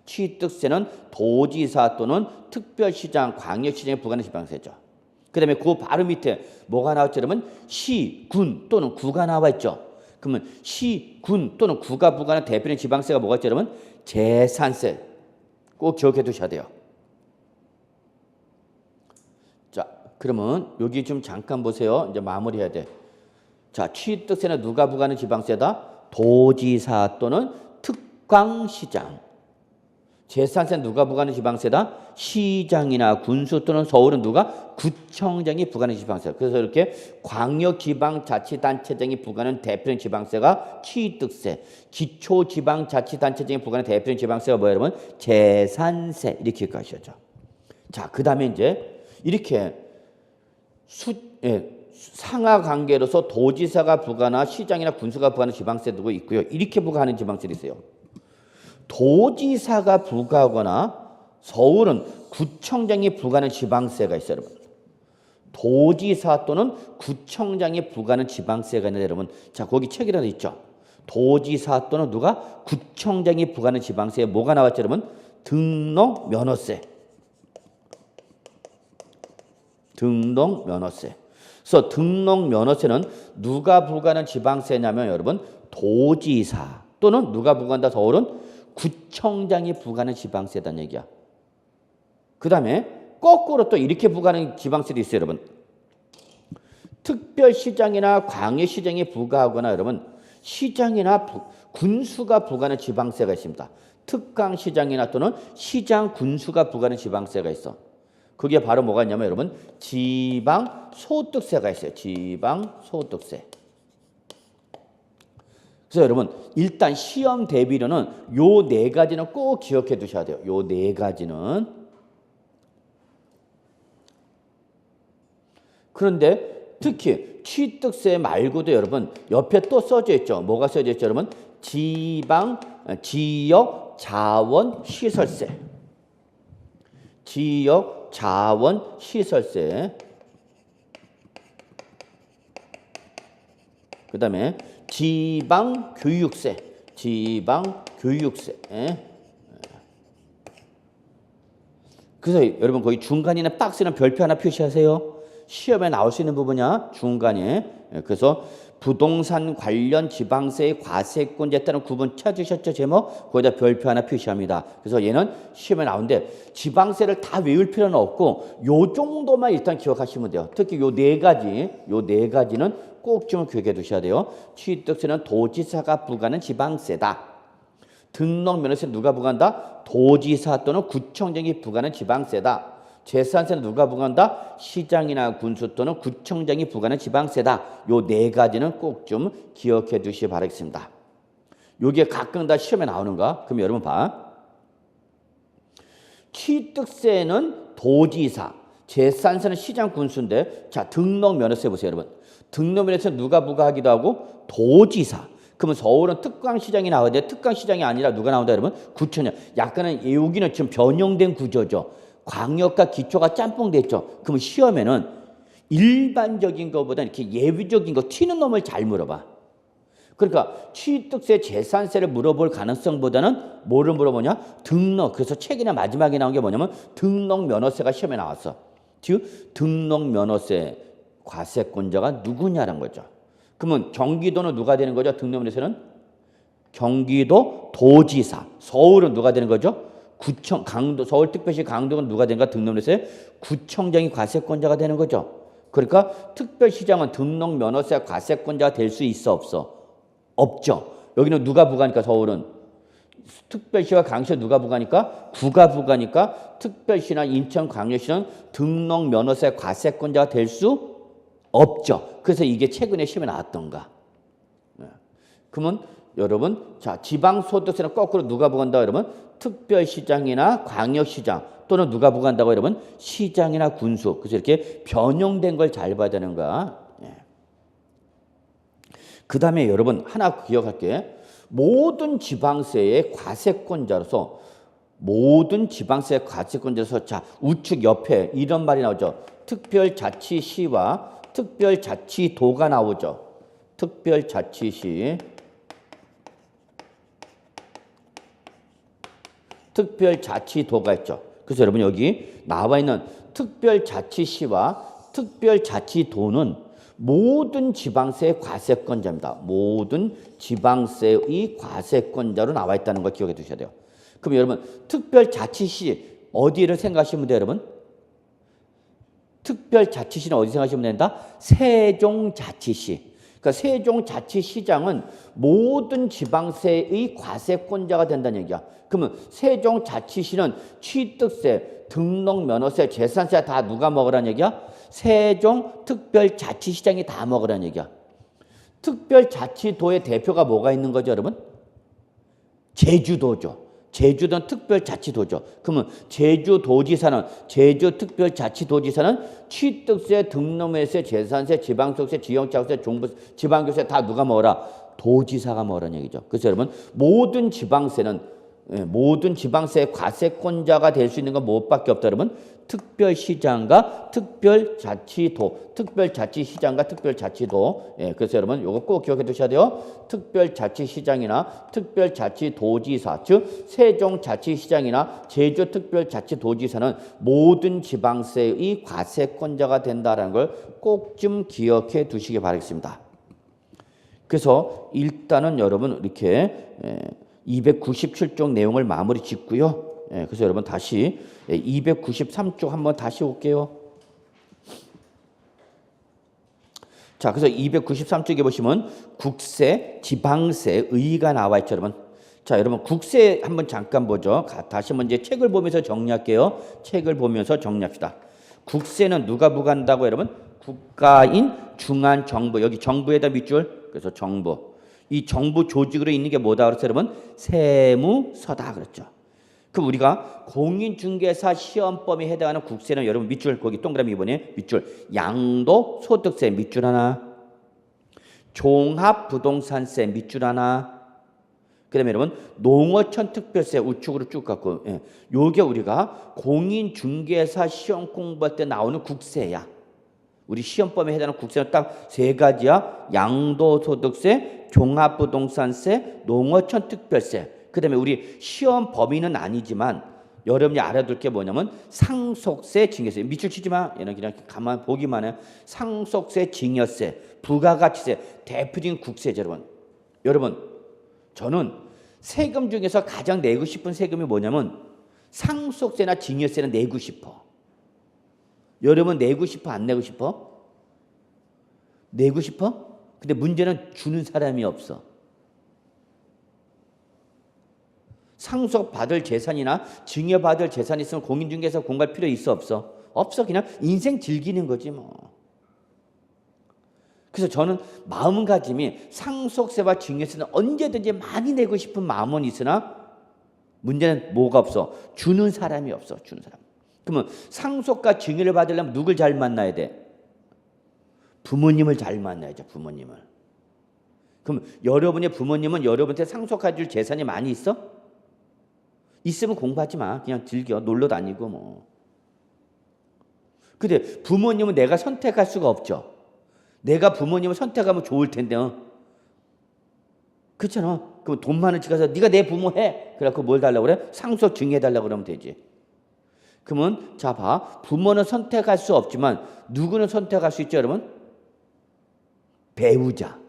취득세는 도지사 또는 특별시장, 광역시장에 부과하는 지방세죠. 그 다음에 그 바로 밑에 뭐가 나왔죠? 그러면 시, 군 또는 구가 나와 있죠. 그러면 시, 군 또는 구가 부과하는 대표적인 지방세가 뭐가 있죠? 그러면 재산세. 꼭 기억해 두셔야 돼요. 자, 그러면 여기 좀 잠깐 보세요. 이제 마무리해야 돼. 자, 취득세는 누가 부과하는 지방세다? 도지사 또는 특광시장. 재산세는 누가 부과하는 지방세다? 시장이나 군수 또는 서울은 누가? 구청장이 부과하는 지방세. 그래서 이렇게 광역지방자치단체장이 부과하는 대표적인 지방세가 취득세, 기초지방자치단체장이 부과하는 대표적인 지방세가 뭐예요, 여러분? 재산세. 이렇게 기억하셔야죠. 자, 그 다음에 이제 이렇게 상하 관계로서 도지사가 부과나 시장이나 군수가 부과하는 지방세도 있고요. 이렇게 부과하는 지방세도 있어요. 도지사가 부과하거나 서울은 구청장이 부과하는 지방세가 있어요, 여러분. 도지사 또는 구청장이 부과하는 지방세가 있는데 여러분, 자, 거기 책이라도 있죠. 도지사 또는 누가? 구청장이 부과하는 지방세에 뭐가 나왔죠, 여러분? 등록면허세. 등록면허세. 그래서 등록면허세는 누가 부과하는 지방세냐면 여러분, 도지사 또는 누가 부과한다? 서울은 구청장이 부과하는 지방세다는 얘기야. 그 다음에 거꾸로 또 이렇게 부과하는 지방세도 있어요, 여러분. 특별시장이나 광역시장이 부과하거나 여러분 시장이나 군수가 부과하는 지방세가 있습니다. 특강시장이나 또는 시장 군수가 부과하는 지방세가 있어. 그게 바로 뭐가 있냐면 여러분 지방소득세가 있어요. 지방소득세. 그래서 여러분 일단 시험 대비로는 요 네 가지는 꼭 기억해 두셔야 돼요. 요 네 가지는. 그런데 특히 취득세 말고도 여러분 옆에 또 써져 있죠. 뭐가 써져 있죠, 여러분? 지역 자원 시설세. 지역 자원 시설세. 그다음에 지방교육세. 지방교육세. 그래서 여러분 거기 중간에는 박스는 별표 하나 표시하세요. 시험에 나올 수 있는 부분이야. 중간에. 그래서 부동산 관련 지방세의 과세권자에 따른 구분 찾으셨죠? 제목? 거기다 별표 하나 표시합니다. 그래서 얘는 시험에 나오는데 지방세를 다 외울 필요는 없고 요 정도만 일단 기억하시면 돼요. 특히 요 네 가지는 꼭 좀 기억해 두셔야 돼요. 취득세는 도지사가 부과하는 지방세다. 등록면허세는 누가 부과한다? 도지사 또는 구청장이 부과하는 지방세다. 재산세는 누가 부과한다? 시장이나 군수 또는 구청장이 부과하는 지방세다. 요 네 가지는 꼭 좀 기억해 두시기 바라겠습니다. 요게 가끔 다 시험에 나오는가? 그럼 여러분 봐. 취득세는 도지사, 재산세는 시장 군수인데 자, 등록면허세 보세요, 여러분. 등록면허세는 누가 부과하기도 하고 도지사. 그러면 서울은 특강시장이 나와야 돼. 특강시장이 아니라 누가 나온다, 여러분? 구청장. 약간은 여기는 지금 변형된 구조죠. 광역과 기초가 짬뽕돼 있죠. 그러면 시험에는 일반적인 것보다 이렇게 예비적인 거 튀는 놈을 잘 물어봐. 그러니까 취득세, 재산세를 물어볼 가능성보다는 뭐를 물어보냐? 등록. 그래서 책이나 마지막에 나온 게 뭐냐면 등록면허세가 시험에 나왔어. 즉 등록면허세 과세권자가 누구냐는 거죠. 그러면 경기도는 누가 되는 거죠? 등록면허세는 경기도 도지사. 서울은 누가 되는 거죠? 구청, 강도, 서울특별시 강도는 누가 되는가? 등록면허세 구청장이 과세권자가 되는 거죠. 그러니까 특별시장은 등록면허세 과세권자가 될 수 있어, 없어? 없죠. 여기는 누가 부과하니까 서울은 특별시와 강시가 누가 부과하니까 구가 부과하니까 특별시나 인천광역시는 등록면허세 과세권자가 될 수 없죠. 그래서 이게 최근에 시험에 나왔던가. 그러면 여러분 자 지방소득세는 거꾸로 누가 부과한다고 여러분? 특별시장이나 광역시장 또는 누가 부과한다고 여러분? 시장이나 군수. 그래서 이렇게 변형된 걸 잘 봐야 되는 거야. 그 다음에 여러분 하나 기억할게. 모든 지방세의 과세권자로서 모든 지방세 과세권자에서 자 우측 옆에 이런 말이 나오죠. 특별자치시와 특별자치도가 나오죠. 특별자치시, 특별자치도가 있죠. 그래서 여러분 여기 나와 있는 특별자치시와 특별자치도는 모든 지방세의 과세권자입니다. 모든 지방세의 과세권자로 나와 있다는 걸 기억해 두셔야 돼요. 그럼 여러분 특별자치시 어디를 생각하시면 돼요, 여러분? 특별자치시는 어디 생각하시면 된다? 세종자치시. 그러니까 세종자치시장은 모든 지방세의 과세권자가 된다는 얘기야. 그러면 세종자치시는 취득세, 등록면허세, 재산세 다 누가 먹으라는 얘기야? 세종특별자치시장이 다 먹으라는 얘기야. 특별자치도의 대표가 뭐가 있는 거죠, 여러분? 제주도죠. 제주도는 특별자치도죠. 그러면 제주도지사는 제주특별자치도지사는 취득세, 등록면세, 재산세, 지방소득세, 지역자격세, 종부세, 지방교세 다 누가 먹어라? 도지사가 먹으라는 얘기죠. 그래서 여러분 모든 지방세는 모든 지방세의 과세권자가 될 수 있는 건 무엇밖에 없다, 여러분? 특별시장과 특별자치도, 특별자치시장과 특별자치도. 그래서 여러분 이거 꼭 기억해 두셔야 돼요. 특별자치시장이나 특별자치도지사, 즉 세종자치시장이나 제주특별자치도지사는 모든 지방세의 과세권자가 된다는 걸 꼭 좀 기억해 두시기 바라겠습니다. 그래서 일단은 여러분 이렇게 297쪽 내용을 마무리 짓고요. 그래서 여러분 다시 293쪽 한번 다시 올게요. 자, 그래서 293쪽에 보시면 국세, 지방세, 의가 나와 있죠, 여러분. 자, 여러분 국세 한번 잠깐 보죠. 다시 한번 이제 책을 보면서 정리할게요. 책을 보면서 정리합시다. 국세는 누가 부과한다고 여러분? 국가인 중앙정부. 여기 정부에다 밑줄. 그래서 정부. 이 정부 조직으로 있는 게 뭐다 그랬어요, 여러분? 세무서다 그랬죠. 그럼 우리가 공인중개사 시험범위에 해당하는 국세는 여러분 밑줄 거기 동그라미 이번에 밑줄 양도소득세 밑줄 하나, 종합부동산세 밑줄 하나, 그다음에 여러분 농어촌 특별세 우측으로 쭉 갖고 요게 우리가 공인중개사 시험 공부할 때 나오는 국세야. 우리 시험범위에 해당하는 국세는 딱 세 가지야. 양도소득세, 종합부동산세, 농어촌 특별세. 그 다음에 우리 시험 범위는 아니지만 여러분이 알아둘 게 뭐냐면 상속세, 증여세. 밑줄 치지 마. 얘는 그냥 가만 보기만 해. 상속세, 증여세, 부가가치세, 대표적인 국세죠, 여러분. 여러분, 저는 세금 중에서 가장 내고 싶은 세금이 뭐냐면 상속세나 증여세는 내고 싶어. 여러분 내고 싶어, 안 내고 싶어? 내고 싶어? 근데 문제는 주는 사람이 없어. 상속받을 재산이나 증여받을 재산이 있으면 공인중개사 공부할 필요 있어, 없어? 없어. 그냥 인생 즐기는 거지 뭐. 그래서 저는 마음가짐이 상속세와 증여세는 언제든지 많이 내고 싶은 마음은 있으나 문제는 뭐가 없어? 주는 사람이 없어. 주는 사람. 그러면 상속과 증여를 받으려면 누굴 잘 만나야 돼? 부모님을 잘 만나야죠. 부모님을. 그럼 여러분의 부모님은 여러분한테 상속해 줄 재산이 많이 있어? 있으면 공부하지 마. 그냥 즐겨. 놀러 다니고 뭐. 근데 부모님은 내가 선택할 수가 없죠. 내가 부모님을 선택하면 좋을 텐데. 그렇잖아. 그럼 돈 많은 집 가서 네가 내 부모 해. 그래갖고 뭘 달라고 그래? 상속 증여해달라고 그러면 되지. 그러면 자 봐. 부모는 선택할 수 없지만 누구는 선택할 수 있죠, 여러분? 배우자.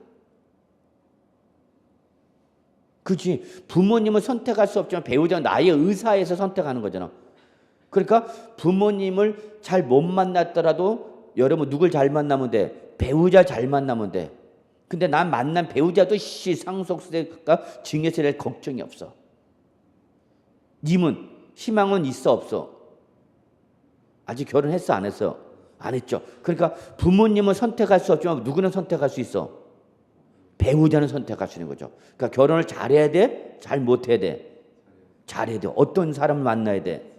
그렇지. 부모님은 선택할 수 없지만 배우자는 나의 의사에서 선택하는 거잖아. 그러니까 부모님을 잘 못 만났더라도 여러분 누굴 잘 만나면 돼? 배우자 잘 만나면 돼. 근데 난 만난 배우자도 상속세가 증여세를 걱정이 없어. 님은 희망은 있어, 없어? 아직 결혼했어, 안 했어? 안 했죠. 그러니까 부모님은 선택할 수 없지만 누구는 선택할 수 있어? 배우자는 선택할 수 있는 거죠. 그러니까 결혼을 잘해야 돼? 잘 못해야 돼? 잘해야 돼. 어떤 사람을 만나야 돼?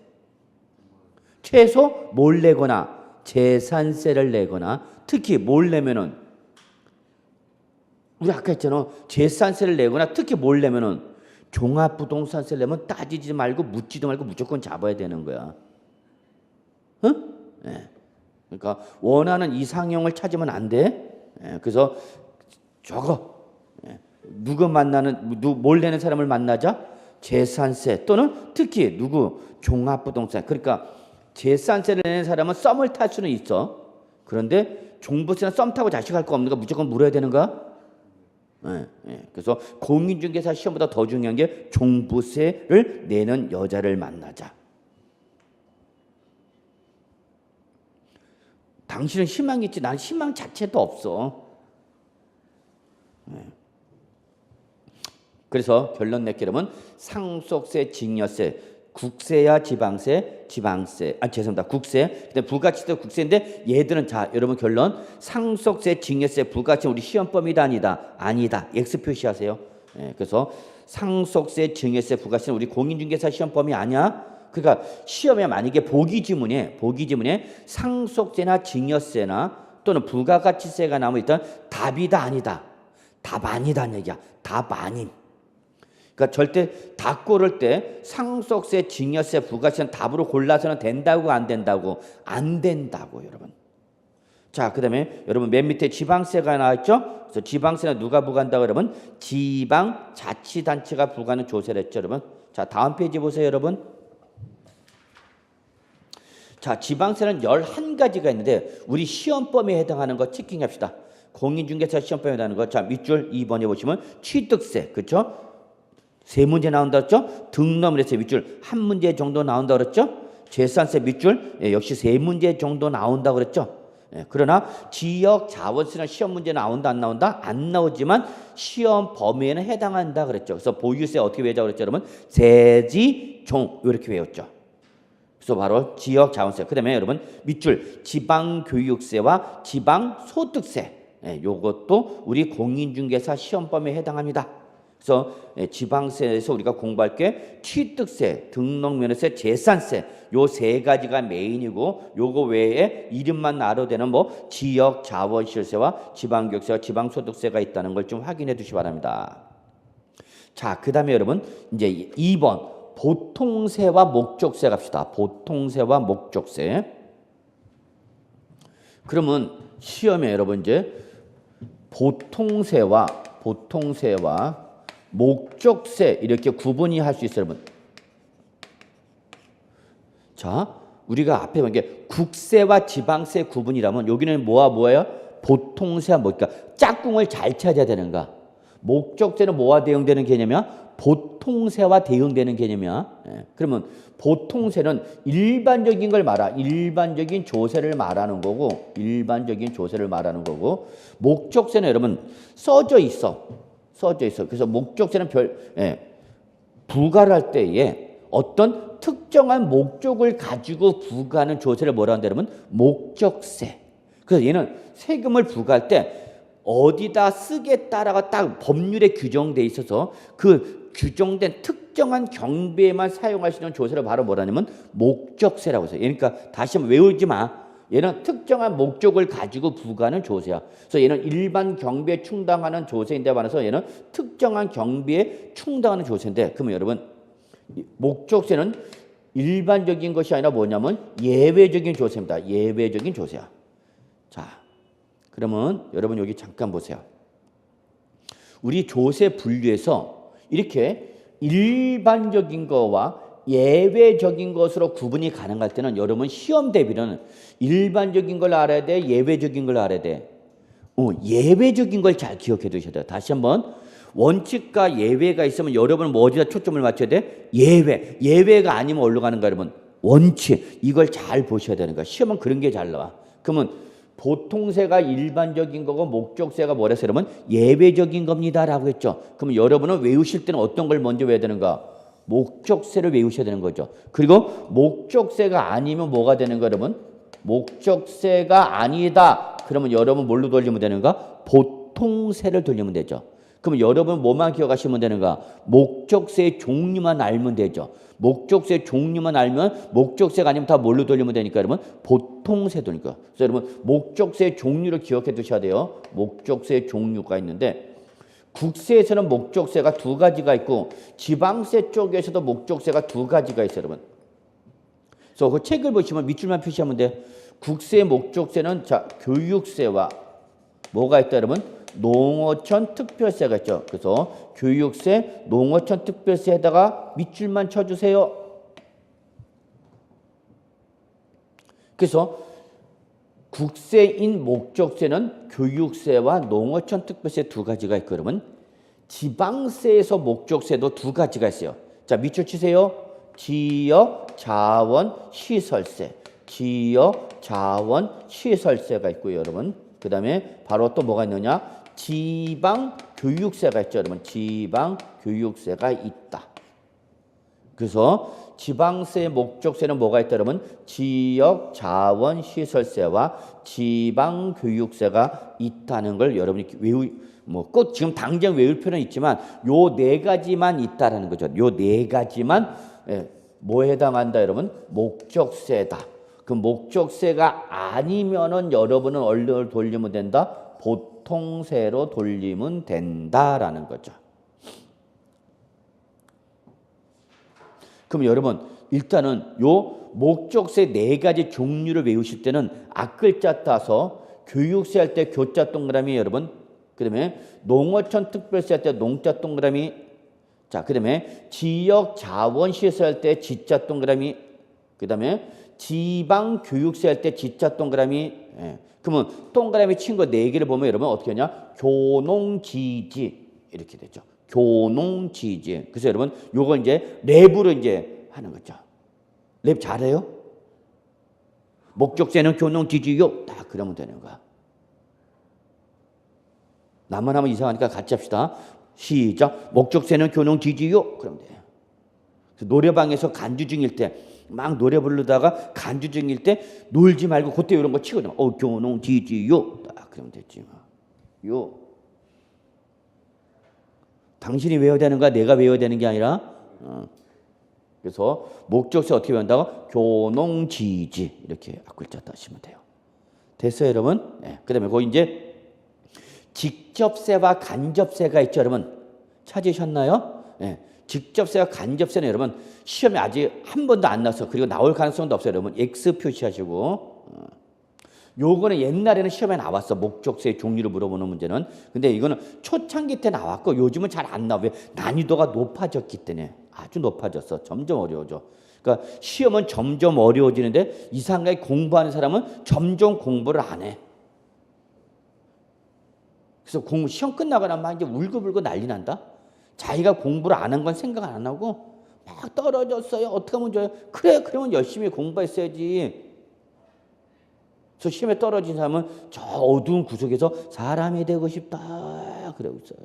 최소 뭘 내거나 재산세를 내거나 특히 뭘 내면은 우리 아까 했잖아. 재산세를 내거나 특히 뭘 내면은 종합부동산세 내면 따지지 말고 묻지도 말고 무조건 잡아야 되는 거야. 응? 예. 그러니까 원하는 이상형을 찾으면 안 돼. 예. 그래서 저거 누구 만나는 뭘 내는 사람을 만나자 재산세 또는 특히 누구 종합부동산. 그러니까 재산세를 내는 사람은 썸을 탈 수는 있어. 그런데 종부세는 썸 타고 자식할 거 없는가 무조건 물어야 되는 거야. 그래서 공인중개사 시험보다 더 중요한 게 종부세를 내는 여자를 만나자. 당신은 희망이 있지 난 희망 자체도 없어. 그래서 결론 낼게 여러분 상속세, 증여세, 국세야 지방세, 죄송합니다. 국세. 근데 부가치도 국세인데 얘들은 자 여러분 결론 상속세, 증여세, 부가치 우리 시험 범위다 아니다. 아니다. X 표시하세요. 그래서 상속세, 증여세, 부가치는 우리 공인중개사 시험 범위 아니야. 그러니까 시험에 만약에 보기 지문에 상속세나 증여세나 또는 부가가치세가 나오면 일단 답이다 아니다. 답 아니다는 얘기야. 답 아님. 그러니까 절대 답 고를 때 상속세, 증여세, 부가세는 답으로 골라서는 된다고 안 된다고? 안 된다고 여러분. 자, 그다음에 여러분 맨 밑에 지방세가 나왔죠? 그래서 지방세는 누가 부과한다고 여러분? 지방자치단체가 부과하는 조세를 했죠, 여러분. 자, 다음 페이지 보세요, 여러분. 자, 지방세는 11가지가 있는데 우리 시험 범위에 해당하는 거 체킹합시다. 공인중개사 시험 범위에 해당하는 거. 자, 밑줄 2번에 보시면 취득세, 그렇죠? 3문제 나온다 그랬죠? 등록물세 밑줄 1문제 정도 나온다 그랬죠? 재산세 밑줄 역시 3문제 정도 나온다 그랬죠? 그러나 지역 자원세는 시험 문제 나온다 안 나온다? 안 나오지만 시험 범위에는 해당한다 그랬죠. 그래서 보유세 어떻게 외우자고 그랬죠, 여러분? 세지종 이렇게 외웠죠. 그래서 바로 지역 자원세. 그다음에 여러분 밑줄 지방교육세와 지방소득세. 요것도 우리 공인중개사 시험 범위에 해당합니다. 그래서 지방세에서 우리가 공부할 게 취득세, 등록면허세, 재산세 요 3가지가 메인이고 요거 외에 이름만 알아도 되는 뭐 지역 자원시설세와 지방교육세와 지방소득세가 있다는 걸 좀 확인해 두시기 바랍니다. 자, 그다음에 여러분 이제 2번 보통세와 목적세 갑시다. 보통세와 목적세. 그러면 시험에 여러분 이제 보통세와 목적세 이렇게 구분이 할 수 있어요, 여러분. 자, 우리가 앞에 본 게 국세와 지방세 구분이라면 여기는 뭐예요? 보통세와 그러니까 짝꿍을 잘 찾아야 되는가? 목적세는 뭐와 대응되는 개념이야? 보통세와 대응되는 개념이야. 그러면 보통세는 일반적인 걸 일반적인 조세를 말하는 거고, 목적세는 여러분 써져 있어. 그래서 목적세는 부과를 할 때에 어떤 특정한 목적을 가지고 부과하는 조세를 뭐라 한다 그러면 목적세. 그래서 얘는 세금을 부과할 때 어디다 쓰겠다라고 딱 법률에 규정돼 있어서 그 규정된 특정한 경비에만 사용할 수 있는 조세를 바로 뭐라 하냐면 목적세라고 해서. 그러니까 다시 한번 외우지 마. 얘는 특정한 목적을 가지고 부과하는 조세야. 그래서 얘는 일반 경비에 충당하는 조세인데 반해서 얘는 특정한 경비에 충당하는 조세인데, 그러면 여러분 목적세는 일반적인 것이 아니라 뭐냐면 예외적인 조세입니다. 예외적인 조세야. 자, 그러면 여러분 여기 잠깐 보세요. 우리 조세 분류에서 이렇게 일반적인 거와 예외적인 것으로 구분이 가능할 때는 여러분 시험 대비는 일반적인 걸 알아야 돼, 예외적인 걸 알아야 돼. 예외적인 걸 잘 기억해 두셔야 돼요. 다시 한번 원칙과 예외가 있으면 여러분은 뭐 어디다 초점을 맞춰야 돼? 예외가 아니면 어디로 가는가 여러분? 원칙. 이걸 잘 보셔야 되는 거야. 시험은 그런 게 잘 나와. 그러면 보통세가 일반적인 거고 목적세가 뭐랬어요? 여러분 예외적인 겁니다라고 했죠. 그러면 여러분은 외우실 때는 어떤 걸 먼저 외워야 되는가? 목적세를 외우셔야 되는 거죠. 그리고 목적세가 아니면 뭐가 되는 거 여러분? 목적세가 아니다. 그러면 여러분 뭘로 돌리면 되는가? 보통세를 돌리면 되죠. 그럼 여러분 뭐만 기억하시면 되는가? 목적세의 종류만 알면 되죠. 목적세 종류만 알면 목적세가 아니면 다 뭘로 돌리면 되니까 여러분 보통세 돌리니까. 그래서 여러분 목적세 종류를 기억해 두셔야 돼요. 목적세 종류가 있는데 국세에서는 목적세가 두 가지가 있고 지방세 쪽에서도 목적세가 두 가지가 있어요, 여러분. 그래서 그 책을 보시면 밑줄만 표시하면 돼. 국세 목적세는 자, 교육세와 뭐가 있다, 여러분? 농어촌 특별세가 있죠. 그래서 교육세, 농어촌 특별세에다가 밑줄만 쳐주세요. 그래서 국세인 목적세는 교육세와 농어촌 특별세 두 가지가 있고, 그러면 지방세에서 목적세도 두 가지가 있어요. 자, 밑줄 치세요. 지역 자원 시설세, 지역 자원 시설세가 있고요, 여러분. 그 다음에 바로 또 뭐가 있느냐? 지방 교육세가 있죠, 여러분. 지방 교육세가 있다. 그래서 지방세 목적세는 뭐가 있다, 여러분? 지역 자원 시설세와 지방 교육세가 있다는 걸 여러분이 뭐 꼭 지금 당장 외울 필요는 있지만 요 네 가지만 있다라는 거죠. 요 네 가지만 뭐에 해당한다, 여러분? 목적세다. 그 목적세가 아니면은 여러분은 얼른 돌리면 된다? 보통세로 돌리면 된다라는 거죠. 그럼 여러분 일단은 요 목적세 네 가지 종류를 외우실 때는 앞글자 따서 교육세 할 때 교자 동그라미 여러분, 그다음에 농어촌 특별세 할 때 농자 동그라미, 자 그다음에 지역 자원시설 할 때 지자 동그라미, 그다음에 지방 교육세 할 때 지자 동그라미. 그러면 동그라미 친 거 네 개를 보면 여러분 어떻게 하냐? 교농지지 이렇게 되죠. 교농지지. 그래서 여러분 요걸 이제 랩으로 이제 하는 거죠. 랩 잘해요? 목적세는 교농지지요. 딱 그러면 되는 거야. 나만 하면 이상하니까 같이 합시다. 시작. 목적세는 교농지지요. 그러면 돼요. 노래방에서 간주 중일 때 막 노래 부르다가 간주 중일 때 놀지 말고 그때 이런 거 치거든. 교농지지요. 딱 그러면 됐지. 요. 당신이 외워야 되는 거야? 내가 외워야 되는 게 아니라. 그래서 목적세 어떻게 외운다고? 교농지지 이렇게 앞글자 따시면 돼요. 됐어요, 여러분? 네. 그다음에 거기 이제 직접세와 간접세가 있죠, 여러분. 찾으셨나요? 네. 직접세와 간접세는 여러분 시험에 아직 한 번도 안 나왔어. 그리고 나올 가능성도 없어요, 여러분. X 표시하시고. 요거는 옛날에는 시험에 나왔어. 목적세의 종류를 물어보는 문제는. 근데 이거는 초창기 때 나왔고 요즘은 잘 안 나와. 왜? 난이도가 높아졌기 때문에. 아주 높아졌어. 점점 어려워져. 그러니까 시험은 점점 어려워지는데 이상하게 공부하는 사람은 점점 공부를 안 해. 그래서 시험 끝나고 나면 이제 울고불고 난리 난다. 자기가 공부를 안 한 건 생각 안 하고 막 떨어졌어요. 어떻게 하면 좋아요? 그래, 그러면 열심히 공부했어야지. 그래서 시험에 떨어진 사람은 저 어두운 구석에서 사람이 되고 싶다 그러고 있어요.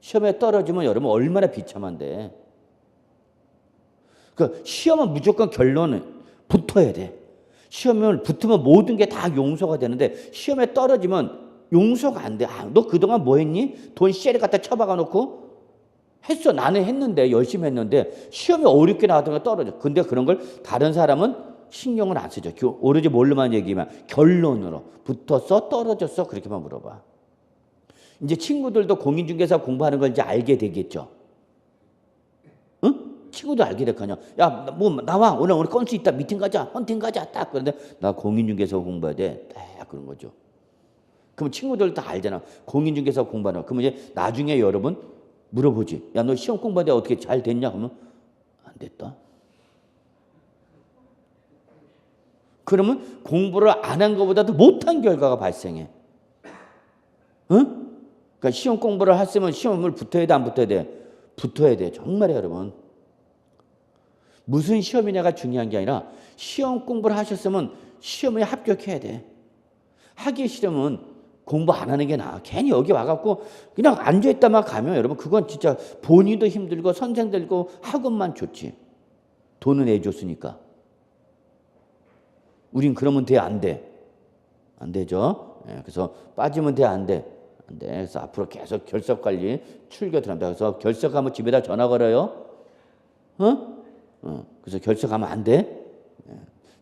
시험에 떨어지면 여러분 얼마나 비참한데. 그 시험은 무조건 결론은 붙어야 돼. 시험을 붙으면 모든 게 다 용서가 되는데 시험에 떨어지면 용서가 안 돼. 아, 너 그동안 뭐 했니? 돈 쉐리 갖다 쳐박아 놓고 했어. 나는 했는데 열심히 했는데 시험이 어렵게 나왔던 거 떨어져. 근데 그런 걸 다른 사람은 신경을 안 쓰죠. 오로지 뭘로만 얘기하면 결론으로 붙었어, 떨어졌어 그렇게만 물어봐. 이제 친구들도 공인중개사 공부하는 걸 이제 알게 되겠죠. 응? 친구도 알게 될 거 아니야. 야, 뭐 나와. 오늘 우리 건수 있다. 미팅 가자. 헌팅 가자. 딱 그런데 나 공인중개사 공부해야 돼. 딱 그런 거죠. 그럼 친구들 다 알잖아. 공인중개사 공부하는 거. 그러면 이제 나중에 여러분 물어보지. 야, 너 시험 공부하다 어떻게 잘 됐냐? 그러면 안 됐다. 그러면 공부를 안 한 것보다도 못한 결과가 발생해. 응? 그러니까 시험 공부를 했으면 시험을 붙어야 돼, 안 붙어야 돼? 붙어야 돼. 정말이에요, 여러분. 무슨 시험이냐가 중요한 게 아니라 시험 공부를 하셨으면 시험에 합격해야 돼. 하기 싫으면 공부 안 하는 게 나아. 괜히 여기 와갖고 그냥 앉아있다만 가면 여러분 그건 진짜 본인도 힘들고 선생들고 학원만 좋지. 돈은 내줬으니까. 우린 그러면 돼, 안 돼? 안 되죠. 그래서 빠지면 돼, 안 돼? 안 돼. 그래서 앞으로 계속 결석 관리 출교 들어갑니다. 그래서 결석하면 집에다 전화 걸어요. 그래서 결석하면 안 돼.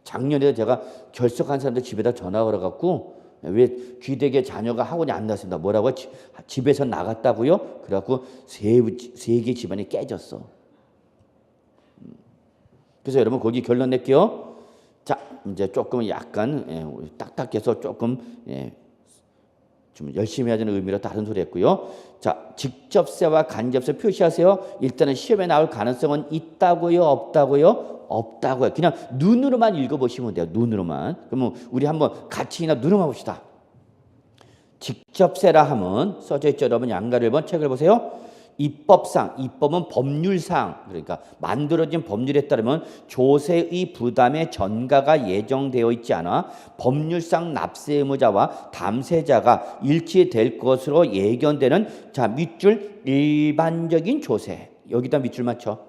작년에 제가 결석한 사람들 집에다 전화 걸어갖고 왜 귀대개 자녀가 학원에 안 나왔습니다. 뭐라고? 집에서 나갔다고요? 그래갖고 세 개 집안이 깨졌어. 그래서 여러분 거기 결론 낼게요. 자, 이제 조금 약간 딱딱해서 조금 좀 열심히 하자는 의미로 다른 소리 했고요. 자, 직접세와 간접세 표시하세요. 일단은 시험에 나올 가능성은 있다고요? 없다고요? 없다고요. 그냥 눈으로만 읽어보시면 돼요. 눈으로만. 그러면 우리 한번 같이 그냥 눈으로만 봅시다. 직접세라 하면 써져 있죠. 여러분 양가를 1번 책을 보세요. 입법상, 입법은 법률상, 그러니까 만들어진 법률에 따르면 조세의 부담의 전가가 예정되어 있지 않아 법률상 납세 의무자와 담세자가 일치될 것으로 예견되는 자 밑줄 일반적인 조세. 여기다 밑줄 맞춰.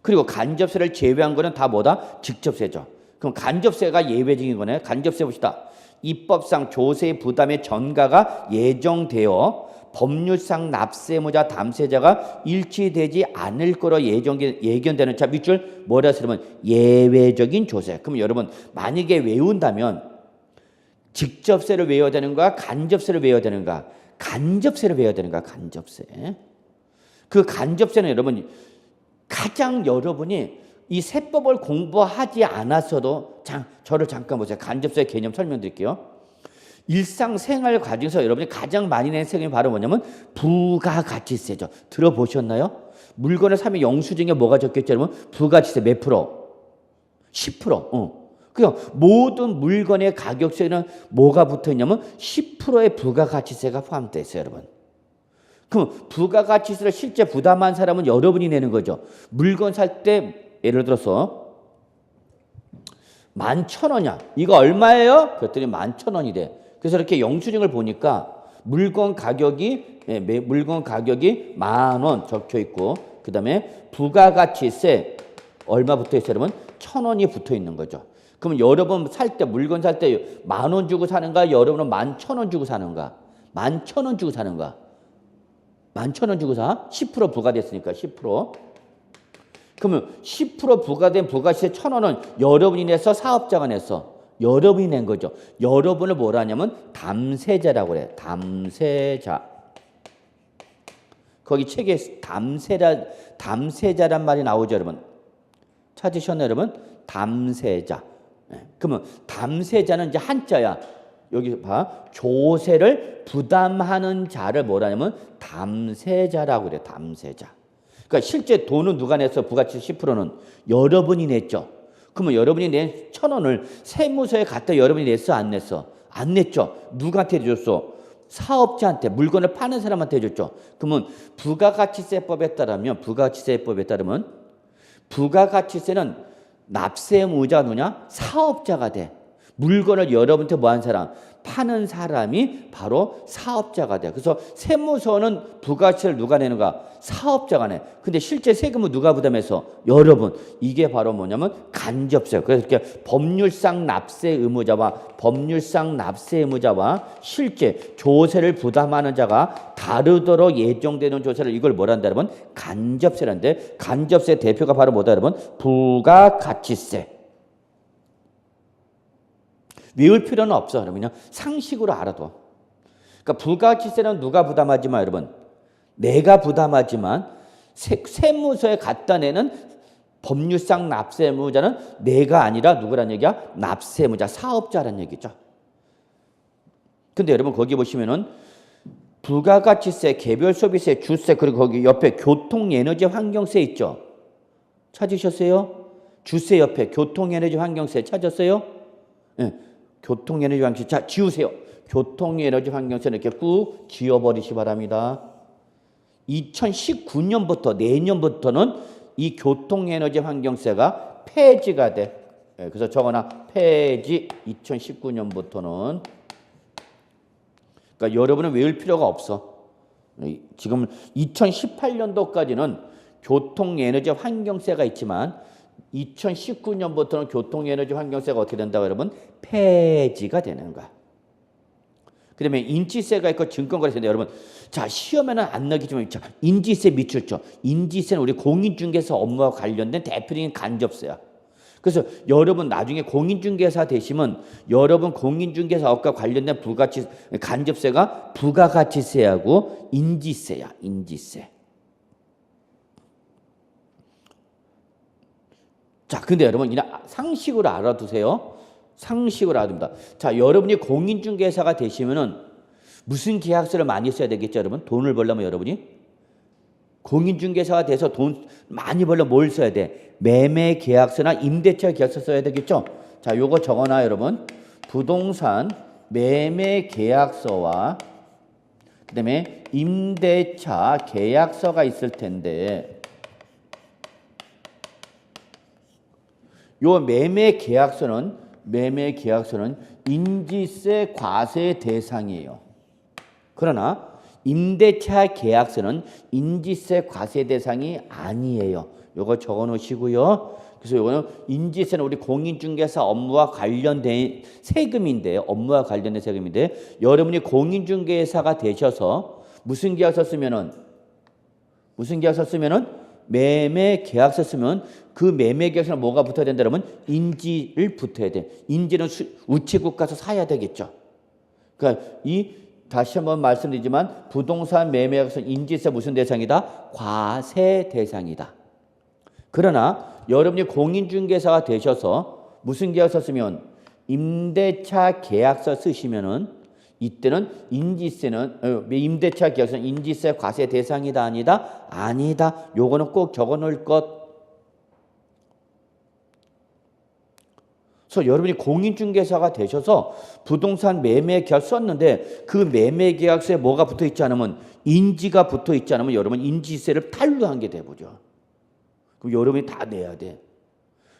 그리고 간접세를 제외한 거는 다 뭐다? 직접세죠. 그럼 간접세가 예외적인 거네. 간접세 봅시다. 입법상 조세 부담의 전가가 예정되어 법률상 납세의무자 담세자가 일치되지 않을 거로 예견되는 자 밑줄 뭐라 쓰면 예외적인 조세. 그럼 여러분 만약에 외운다면 직접세를 외워야 되는가 간접세를 외워야 되는가? 간접세를 외워야 되는가? 간접세. 그 간접세는 여러분 가장 여러분이 이 세법을 공부하지 않았어도 저를 잠깐 보세요. 간접세 개념 설명드릴게요. 일상생활 과정에서 여러분이 가장 많이 내는 세금이 바로 뭐냐면 부가가치세죠. 들어보셨나요? 물건을 사면 영수증에 뭐가 적혀있죠? 여러분 부가가치세 몇 프로? 10%. 그냥 모든 물건의 가격세는 뭐가 붙어있냐면 10%의 부가가치세가 포함되어 있어요. 여러분. 그럼 부가가치세를 실제 부담한 사람은 여러분이 내는 거죠. 물건 살 때 예를 들어서 11,000원이야. 이거 얼마예요? 그랬더니 11,000원이래. 그래서 이렇게 영수증을 보니까 물건 가격이 10,000원 적혀 있고 그다음에 부가가치세 얼마 붙어 있어요? 여러분 1,000원이 붙어 있는 거죠. 그럼 여러분 살 때 물건 살 때 10,000원 주고 사는가? 여러분은 11,000원 주고 사는가? 11,000원 주고 사는가? 11,000원 주고 사? 10% 부과됐으니까 10%. 그러면 10% 부과된 부가세 1,000원은 여러분이 내서 사업자가 냈어. 여러분이 낸 거죠. 여러분을 뭐라 하냐면 담세자라고 그래. 담세자. 거기 책에 담세자란 말이 나오죠, 여러분. 찾으셨나요, 여러분? 담세자. 그러면 담세자는 이제 한자야. 여기 봐. 조세를 부담하는 자를 뭐라 하냐면 담세자라고 그래. 담세자. 그러니까 실제 돈은 누가 냈어? 부가가치 10%는 여러분이 냈죠. 그러면 여러분이 낸 1,000원을 세무서에 갖다 여러분이 냈어? 안 냈어? 안 냈죠. 누구한테 줬어? 사업자한테, 물건을 파는 사람한테 줬죠. 그러면 부가가치세법에 따르면 부가가치세는 납세 의무자 누냐? 사업자가 돼. 물건을 여러분한테 뭐 한 사람? 파는 사람이 바로 사업자가 돼. 그래서 세무서는 부가가치세를 누가 내는가? 사업자가 내. 근데 실제 세금은 누가 부담해서? 여러분. 이게 바로 뭐냐면 간접세. 그래서 이렇게 법률상 납세 의무자와 실제 조세를 부담하는 자가 다르도록 예정되는 조세를 이걸 뭐란다 여러분? 간접세란데 간접세 대표가 바로 뭐다 여러분? 부가가치세. 외울 필요는 없어. 그냥 상식으로 알아둬. 그러니까 부가가치세는 누가 부담하지만 여러분 내가 부담하지만 세무서에 갖다 내는 법률상 납세의무자는 내가 아니라 누구란 얘기야? 납세의무자, 사업자란 얘기죠. 근데 여러분 거기 보시면은 부가가치세, 개별소비세, 주세 그리고 거기 옆에 교통에너지 환경세 있죠. 찾으셨어요? 주세 옆에 교통에너지 환경세 찾았어요? 네. 교통에너지 환경세. 자, 지우세요. 교통에너지 환경세는 이렇게 꾹 지워버리시 바랍니다. 2019년부터 내년부터는 이 교통에너지 환경세가 폐지가 돼. 그래서 적어놔. 폐지 2019년부터는. 그러니까 여러분은 외울 필요가 없어. 지금 2018년도까지는 교통에너지 환경세가 있지만 2019년부터는 교통에너지 환경세가 어떻게 된다고 여러분? 폐지가 되는 거야. 그 다음에 인지세가 있고 증권거래세인데 여러분 자 시험에는 안 나기지만 인지세 밑줄 쳐. 인지세는 우리 공인중개사 업무와 관련된 대표적인 간접세야. 그래서 여러분 나중에 공인중개사 되시면 여러분 공인중개사업과 관련된 간접세가 부가가치세하고 인지세야. 인지세. 자, 근데 여러분 그냥 상식으로 알아두세요. 상식으로 알아둡니다. 자, 여러분이 공인중개사가 되시면은 무슨 계약서를 많이 써야 되겠죠, 여러분? 돈을 벌려면 여러분이 공인중개사가 돼서 돈 많이 벌려면 뭘 써야 돼? 매매 계약서나 임대차 계약서 써야 되겠죠? 자, 요거 적어놔, 여러분. 부동산 매매 계약서와 그다음에 임대차 계약서가 있을 텐데 요 매매 계약서는 인지세 과세 대상이에요. 그러나 임대차 계약서는 인지세 과세 대상이 아니에요. 요거 적어 놓으시고요. 그래서 요거는 인지세는 우리 공인중개사 업무와 관련된 세금인데, 업무와 관련된 세금인데, 여러분이 공인중개사가 되셔서 무슨 계약서 쓰면은 매매 계약서 쓰면 그 매매 계약서는 뭐가 붙어야 된다 그러면 인지를 붙어야 돼. 인지는 우체국 가서 사야 되겠죠. 그러니까 다시 한번 말씀드리지만 부동산 매매 계약서 인지세 무슨 대상이다? 과세 대상이다. 그러나 여러분이 공인중개사가 되셔서 무슨 계약서 쓰면 임대차 계약서 쓰시면은 이때는 임대차 계약서는 인지세 과세 대상이다 아니다? 아니다. 요거는 꼭 적어 놓을 것. 그래서 여러분이 공인중개사가 되셔서 부동산 매매 계약서 썼는데 그 매매 계약서에 뭐가 붙어 있지 않으면 인지가 붙어 있지 않으면 여러분 인지세를 탈루한 게 돼버려. 그럼 여러분이 다 내야 돼.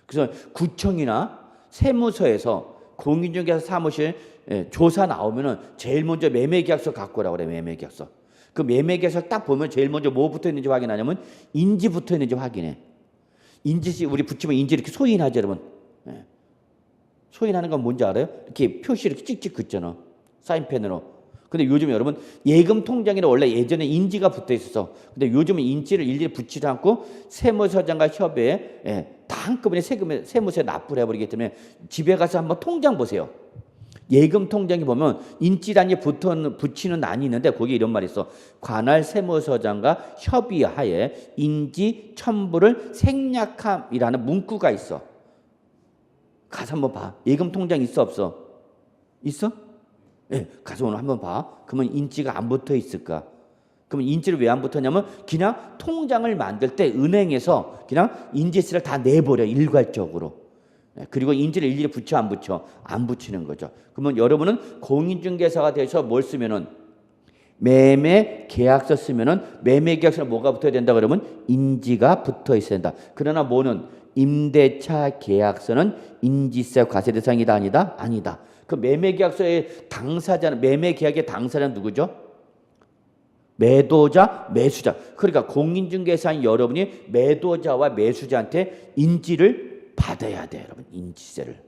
그래서 구청이나 세무서에서 공인중개사 사무실 조사 나오면은 제일 먼저 매매계약서 갖고 오라고 그래. 매매계약서. 그 매매계약서 딱 보면 제일 먼저 뭐 붙어 있는지 확인하냐면 인지 붙어 있는지 확인해. 인지 우리 붙이면 인지 이렇게 소인하죠, 여러분. 소인하는 건 뭔지 알아요? 이렇게 표시 이렇게 찍찍 긋잖아. 사인펜으로. 근데 요즘 여러분 예금 통장에는 원래 예전에 인지가 붙어 있었어. 근데 요즘은 인지를 일일이 붙이지 않고 세무서장과 협의해 다 한꺼번에 세무서에 납부를 해버리기 때문에 집에 가서 한번 통장 보세요. 예금 통장에 보면 인지란이 붙이는 난이 있는데 거기에 이런 말이 있어. 관할 세무서장과 협의하에 인지 첨부를 생략함이라는 문구가 있어. 가서 한번 봐. 예금 통장 있어 없어? 있어? 네, 가서 오늘 한번 봐. 그러면 인지가 안 붙어 있을까? 그러면 인지를 왜 안 붙었냐면 그냥 통장을 만들 때 은행에서 그냥 인지세를 다 내버려 일괄적으로. 그리고 인지를 일일이 붙여 안 붙여? 안 붙이는 거죠. 그러면 여러분은 공인중개사가 돼서 뭘 쓰면은 매매 계약서 쓰면은 매매 계약서는 뭐가 붙어야 된다 그러면 인지가 붙어 있어야 된다. 그러나 뭐는 임대차 계약서는 인지세 과세 대상이다 아니다? 아니다. 그 매매 계약서의 당사자는 매매 계약의 당사자는 누구죠? 매도자, 매수자. 그러니까 공인중개사인 여러분이 매도자와 매수자한테 인지를 받아야 돼, 여러분. 인지세를.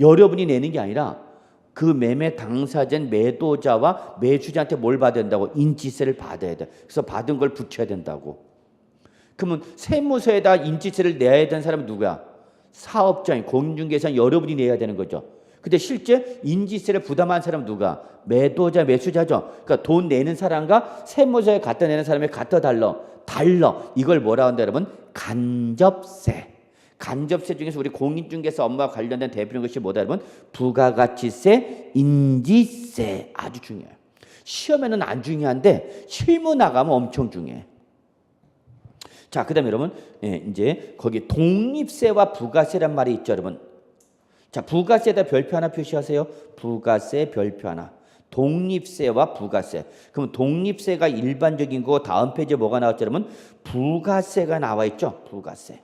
여러분이 내는 게 아니라 그 매매 당사자인 매도자와 매수자한테 뭘 받아야 된다고? 인지세를 받아야 돼. 그래서 받은 걸 붙여야 된다고. 그러면 세무서에다 인지세를 내야 되는 사람은 누구야? 사업자인 공인중개사인 여러분이 내야 되는 거죠. 근데 실제 인지세를 부담한 사람은 누가? 매도자, 매수자죠. 그러니까 돈 내는 사람과 세무서에 갖다 내는 사람이 갖다 달러. 이걸 뭐라 한다 여러분? 간접세. 간접세 중에서 우리 공인중개사 업무와 관련된 대표적인 것이 뭐다 여러분? 부가가치세, 인지세. 아주 중요해요. 시험에는 안 중요한데 실무 나가면 엄청 중요해. 자, 그다음에 여러분, 이제 거기 독립세와 부가세란 말이 있죠, 여러분. 자, 부가세에다 별표 하나 표시하세요. 부가세 별표 하나. 독립세와 부가세. 그럼 독립세가 일반적인 거 다음 페이지에 뭐가 나왔죠, 여러분? 부가세가 나와 있죠, 부가세.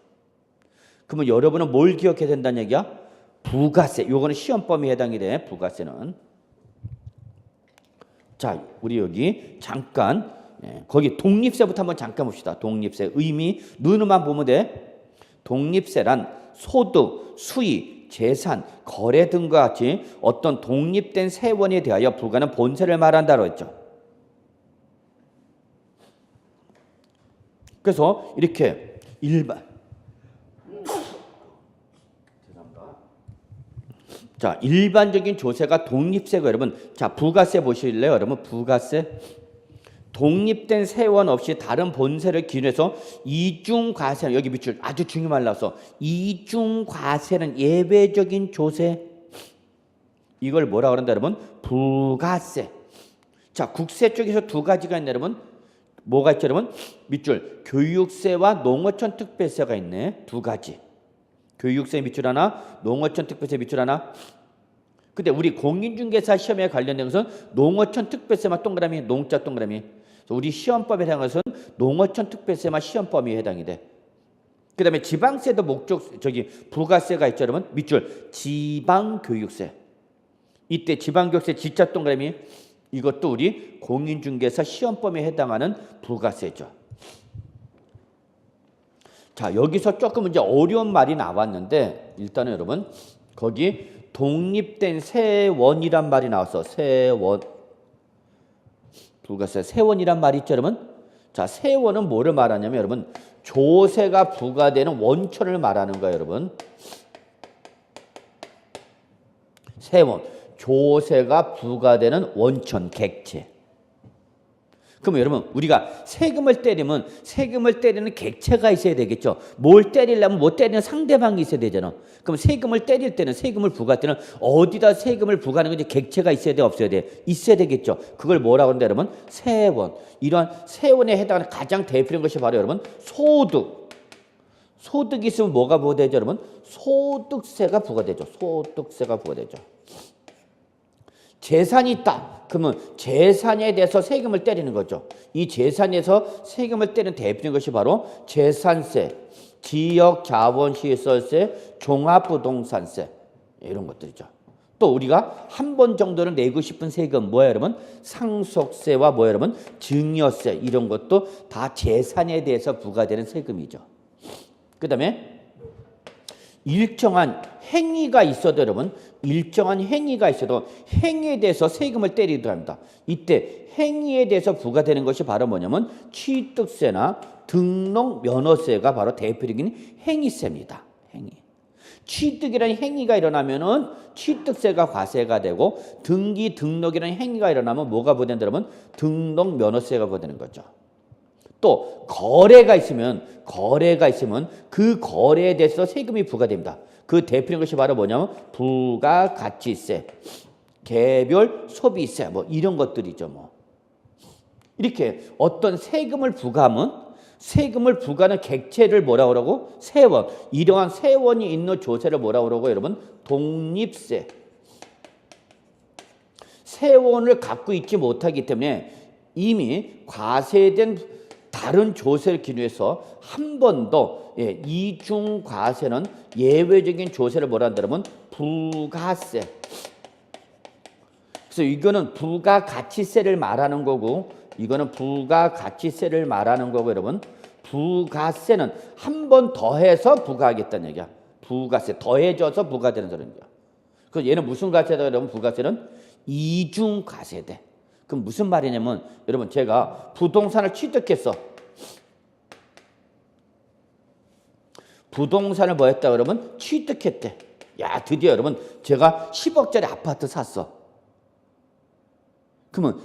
그러면 여러분은 뭘 기억해야 된다는 얘기야? 부가세. 요거는 시험 범위에 해당이 돼. 부가세는. 자, 우리 여기 잠깐. 거기 독립세부터 한번 잠깐 봅시다. 독립세 의미 눈으로만 보면 돼. 독립세란 소득, 수익, 재산, 거래 등과 같이 어떤 독립된 세원에 대하여 부과하는 본세를 말한다고 했죠. 그래서 이렇게 자, 일반적인 조세가 독립세고 여러분, 자, 부가세 보실래요? 여러분, 부가세. 독립된 세원 없이 다른 본세를 기준해서 이중과세는 여기 밑줄 아주 중요 말 나와서 이중과세는 예외적인 조세. 이걸 뭐라 그런다 여러분? 부가세. 자, 국세 쪽에서 두 가지가 있네 여러분. 뭐가 있죠 여러분? 밑줄 교육세와 농어촌 특별세가 있네. 두 가지. 교육세 밑줄 하나, 농어촌 특별세 밑줄 하나. 근데 우리 공인중개사 시험에 관련된 것은 농어촌 특별세만 동그라미, 농자 동그라미. 우리 시험법에 해당하는 것은 농어촌 특별세만 시험법에 해당이 돼. 그 다음에 지방세도 목적, 부가세가 있죠 여러분. 밑줄 지방교육세. 이때 지방교육세 지자 동그라미. 이것도 우리 공인중개사 시험법에 해당하는 부가세죠. 자, 여기서 조금 이제 어려운 말이 나왔는데 일단은 여러분 거기 독립된 세원이란 말이 나왔어. 세원. 부가세 세원이란 말이 있죠 여러분. 자, 세원은 뭐를 말하냐면 여러분 조세가 부과되는 원천을 말하는 거예요 여러분. 세원. 조세가 부과되는 원천, 객체. 그럼 여러분 우리가 세금을 때리면 세금을 때리는 객체가 있어야 되겠죠. 뭘 때리려면 뭐 때리는 상대방이 있어야 되잖아. 그럼 세금을 때릴 때는 세금을 부과할 때는 어디다 세금을 부과하는 건지 객체가 있어야 돼 없어야 돼? 있어야 되겠죠. 그걸 뭐라고 하는데 여러분? 세원. 이러한 세원에 해당하는 가장 대표적인 것이 바로 여러분 소득. 소득이 있으면 뭐가 부과되죠 여러분? 소득세가 부과되죠. 소득세가 부과되죠. 재산이 있다. 그러면 재산에 대해서 세금을 때리는 거죠. 이 재산에서 세금을 때리는 대표적인 것이 바로 재산세, 지역자본시설세, 종합부동산세 이런 것들이죠. 또 우리가 한 번 정도는 내고 싶은 세금 뭐예요 여러분? 상속세와 뭐예요 여러분? 증여세 이런 것도 다 재산에 대해서 부과되는 세금이죠. 그 다음에 일정한 행위가 있어도 여러분 일정한 행위가 있어도 행위에 대해서 세금을 때리기도 합니다. 이때 행위에 대해서 부과되는 것이 바로 뭐냐면 취득세나 등록면허세가 바로 대표적인 행위세입니다. 행위. 취득이라는 행위가 일어나면은 취득세가 과세가 되고 등기 등록이라는 행위가 일어나면 뭐가 부과된다 여러분? 등록면허세가 부과되는 거죠. 또 거래가 있으면 그 거래에 대해서 세금이 부과됩니다. 그 대표적인 것이 바로 뭐냐면 부가가치세, 개별 소비세 뭐 이런 것들이죠. 뭐 이렇게 어떤 세금을 부과하면 세금을 부과하는 객체를 뭐라고 그러고 세원. 이러한 세원이 있는 조세를 뭐라고 그러고 여러분 독립세. 세원을 갖고 있지 못하기 때문에 이미 과세된 다른 조세를 기준해서 한 번 더 이중 과세는 예외적인 조세를 뭐라 한다면 부가세. 그래서 이거는 부가가치세를 말하는 거고 이거는 부가가치세를 말하는 거고 여러분 부가세는 한 번 더해서 부과하겠다는 얘기야. 부가세 더해져서 부과되는 소리야. 그래서 얘는 무슨 과세다 여러분? 부가세는 이중 과세돼. 그럼 무슨 말이냐면 여러분 제가 부동산을 취득했어. 부동산을 뭐 했다 그러면 취득했대. 야 드디어 여러분 제가 10억짜리 아파트 샀어. 그러면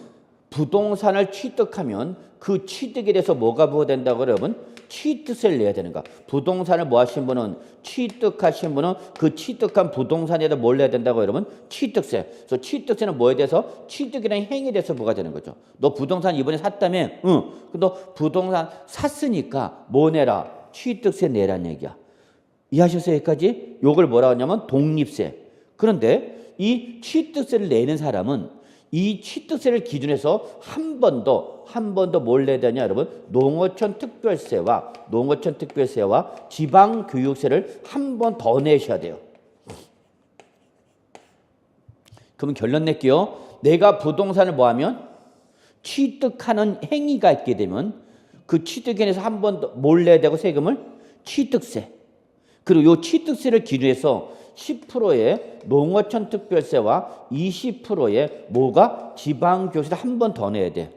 부동산을 취득하면 그 취득에 대해서 뭐가 부과된다고 여러분? 취득세를 내야 되는 거야. 부동산을 뭐 하신 분은 취득하신 분은 그 취득한 부동산에다 뭘 내야 된다고 여러분? 취득세. 그래서 취득세는 뭐에 대해서? 취득이라는 행위에 대해서 부과되는 거죠. 너 부동산 이번에 샀다며? 응. 너 부동산 샀으니까 뭐 내라? 취득세 내라는 얘기야. 이해하셨어요? 여기까지? 요걸 뭐라고 하냐면 독립세. 그런데 이 취득세를 내는 사람은 이 취득세를 기준해서 한 번 더 뭘 내야 되냐 여러분? 농어촌 특별세와 지방교육세를 한 번 더 내셔야 돼요. 그러면 결론 낼게요. 내가 부동산을 뭐 하면? 취득하는 행위가 있게 되면 그 취득에 대해서 한 번 더 뭘 내야 되고 세금을? 취득세. 그리고 이 취득세를 기준해서 10%의 농어촌 특별세와 20%의 뭐가 지방교육세를 한 번 더 내야 돼.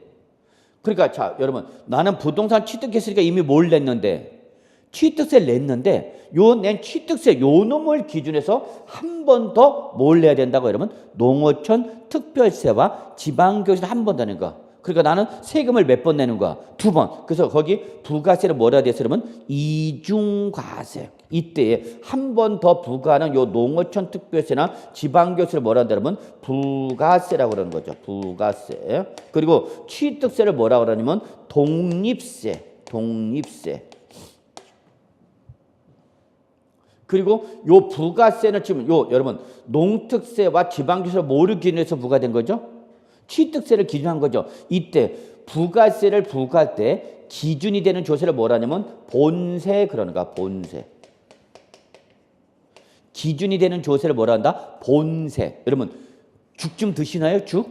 그러니까 자 여러분 나는 부동산 취득했으니까 이미 뭘 냈는데 취득세를 냈는데 요 낸 취득세 요 놈을 기준해서 한 번 더 뭘 내야 된다고 여러분? 농어촌 특별세와 지방교세를 한 번 더 내는 거. 그러니까 나는 세금을 몇 번 내는 거야? 2번. 그래서 거기 부가세를 뭐라 돼서 그러면 이중과세. 이때에 한 번 더 부과하는 요 농어촌 특별세나 지방교세를 뭐라 한다 그러면 부가세라고 그러는 거죠. 부가세. 그리고 취득세를 뭐라 그러냐면 독립세. 독립세. 그리고 요 부가세는 지금 요 여러분 농특세와 지방교세를 뭐를 기준해서 부과된 거죠? 취득세를 기준한 거죠. 이때 부가세를 부과할 때 기준이 되는 조세를 뭐라 하냐면 본세 그러는가 본세. 기준이 되는 조세를 뭐라 한다? 본세. 여러분 죽 좀 드시나요? 죽?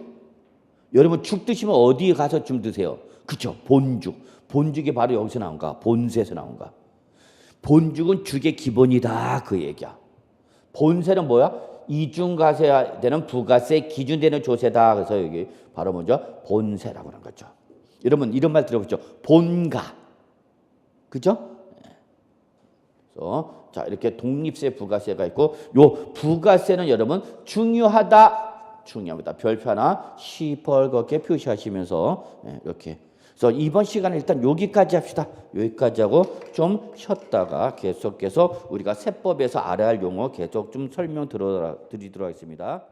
여러분 죽 드시면 어디에 가서 좀 드세요? 그렇죠. 본죽. 본죽이 바로 여기서 나온가? 본세에서 나온가? 본죽은 죽의 기본이다 그 얘기야. 본세는 뭐야? 이중과세야 되는 부가세 기준되는 조세다. 그래서 여기 바로 먼저 본세라고 하는 거죠. 여러분 이런 말 들어보죠. 본가. 그죠? 그래서 자 이렇게 독립세 부가세가 있고 요 부가세는 여러분 중요하다. 중요합니다. 별표 하나 시뻘겋게 표시하시면서 이렇게. 그래서 이번 시간에 일단 여기까지 합시다. 여기까지 하고 좀 쉬었다가 계속해서 우리가 세법에서 알아야 할 용어 계속 좀 설명 드리도록 하겠습니다.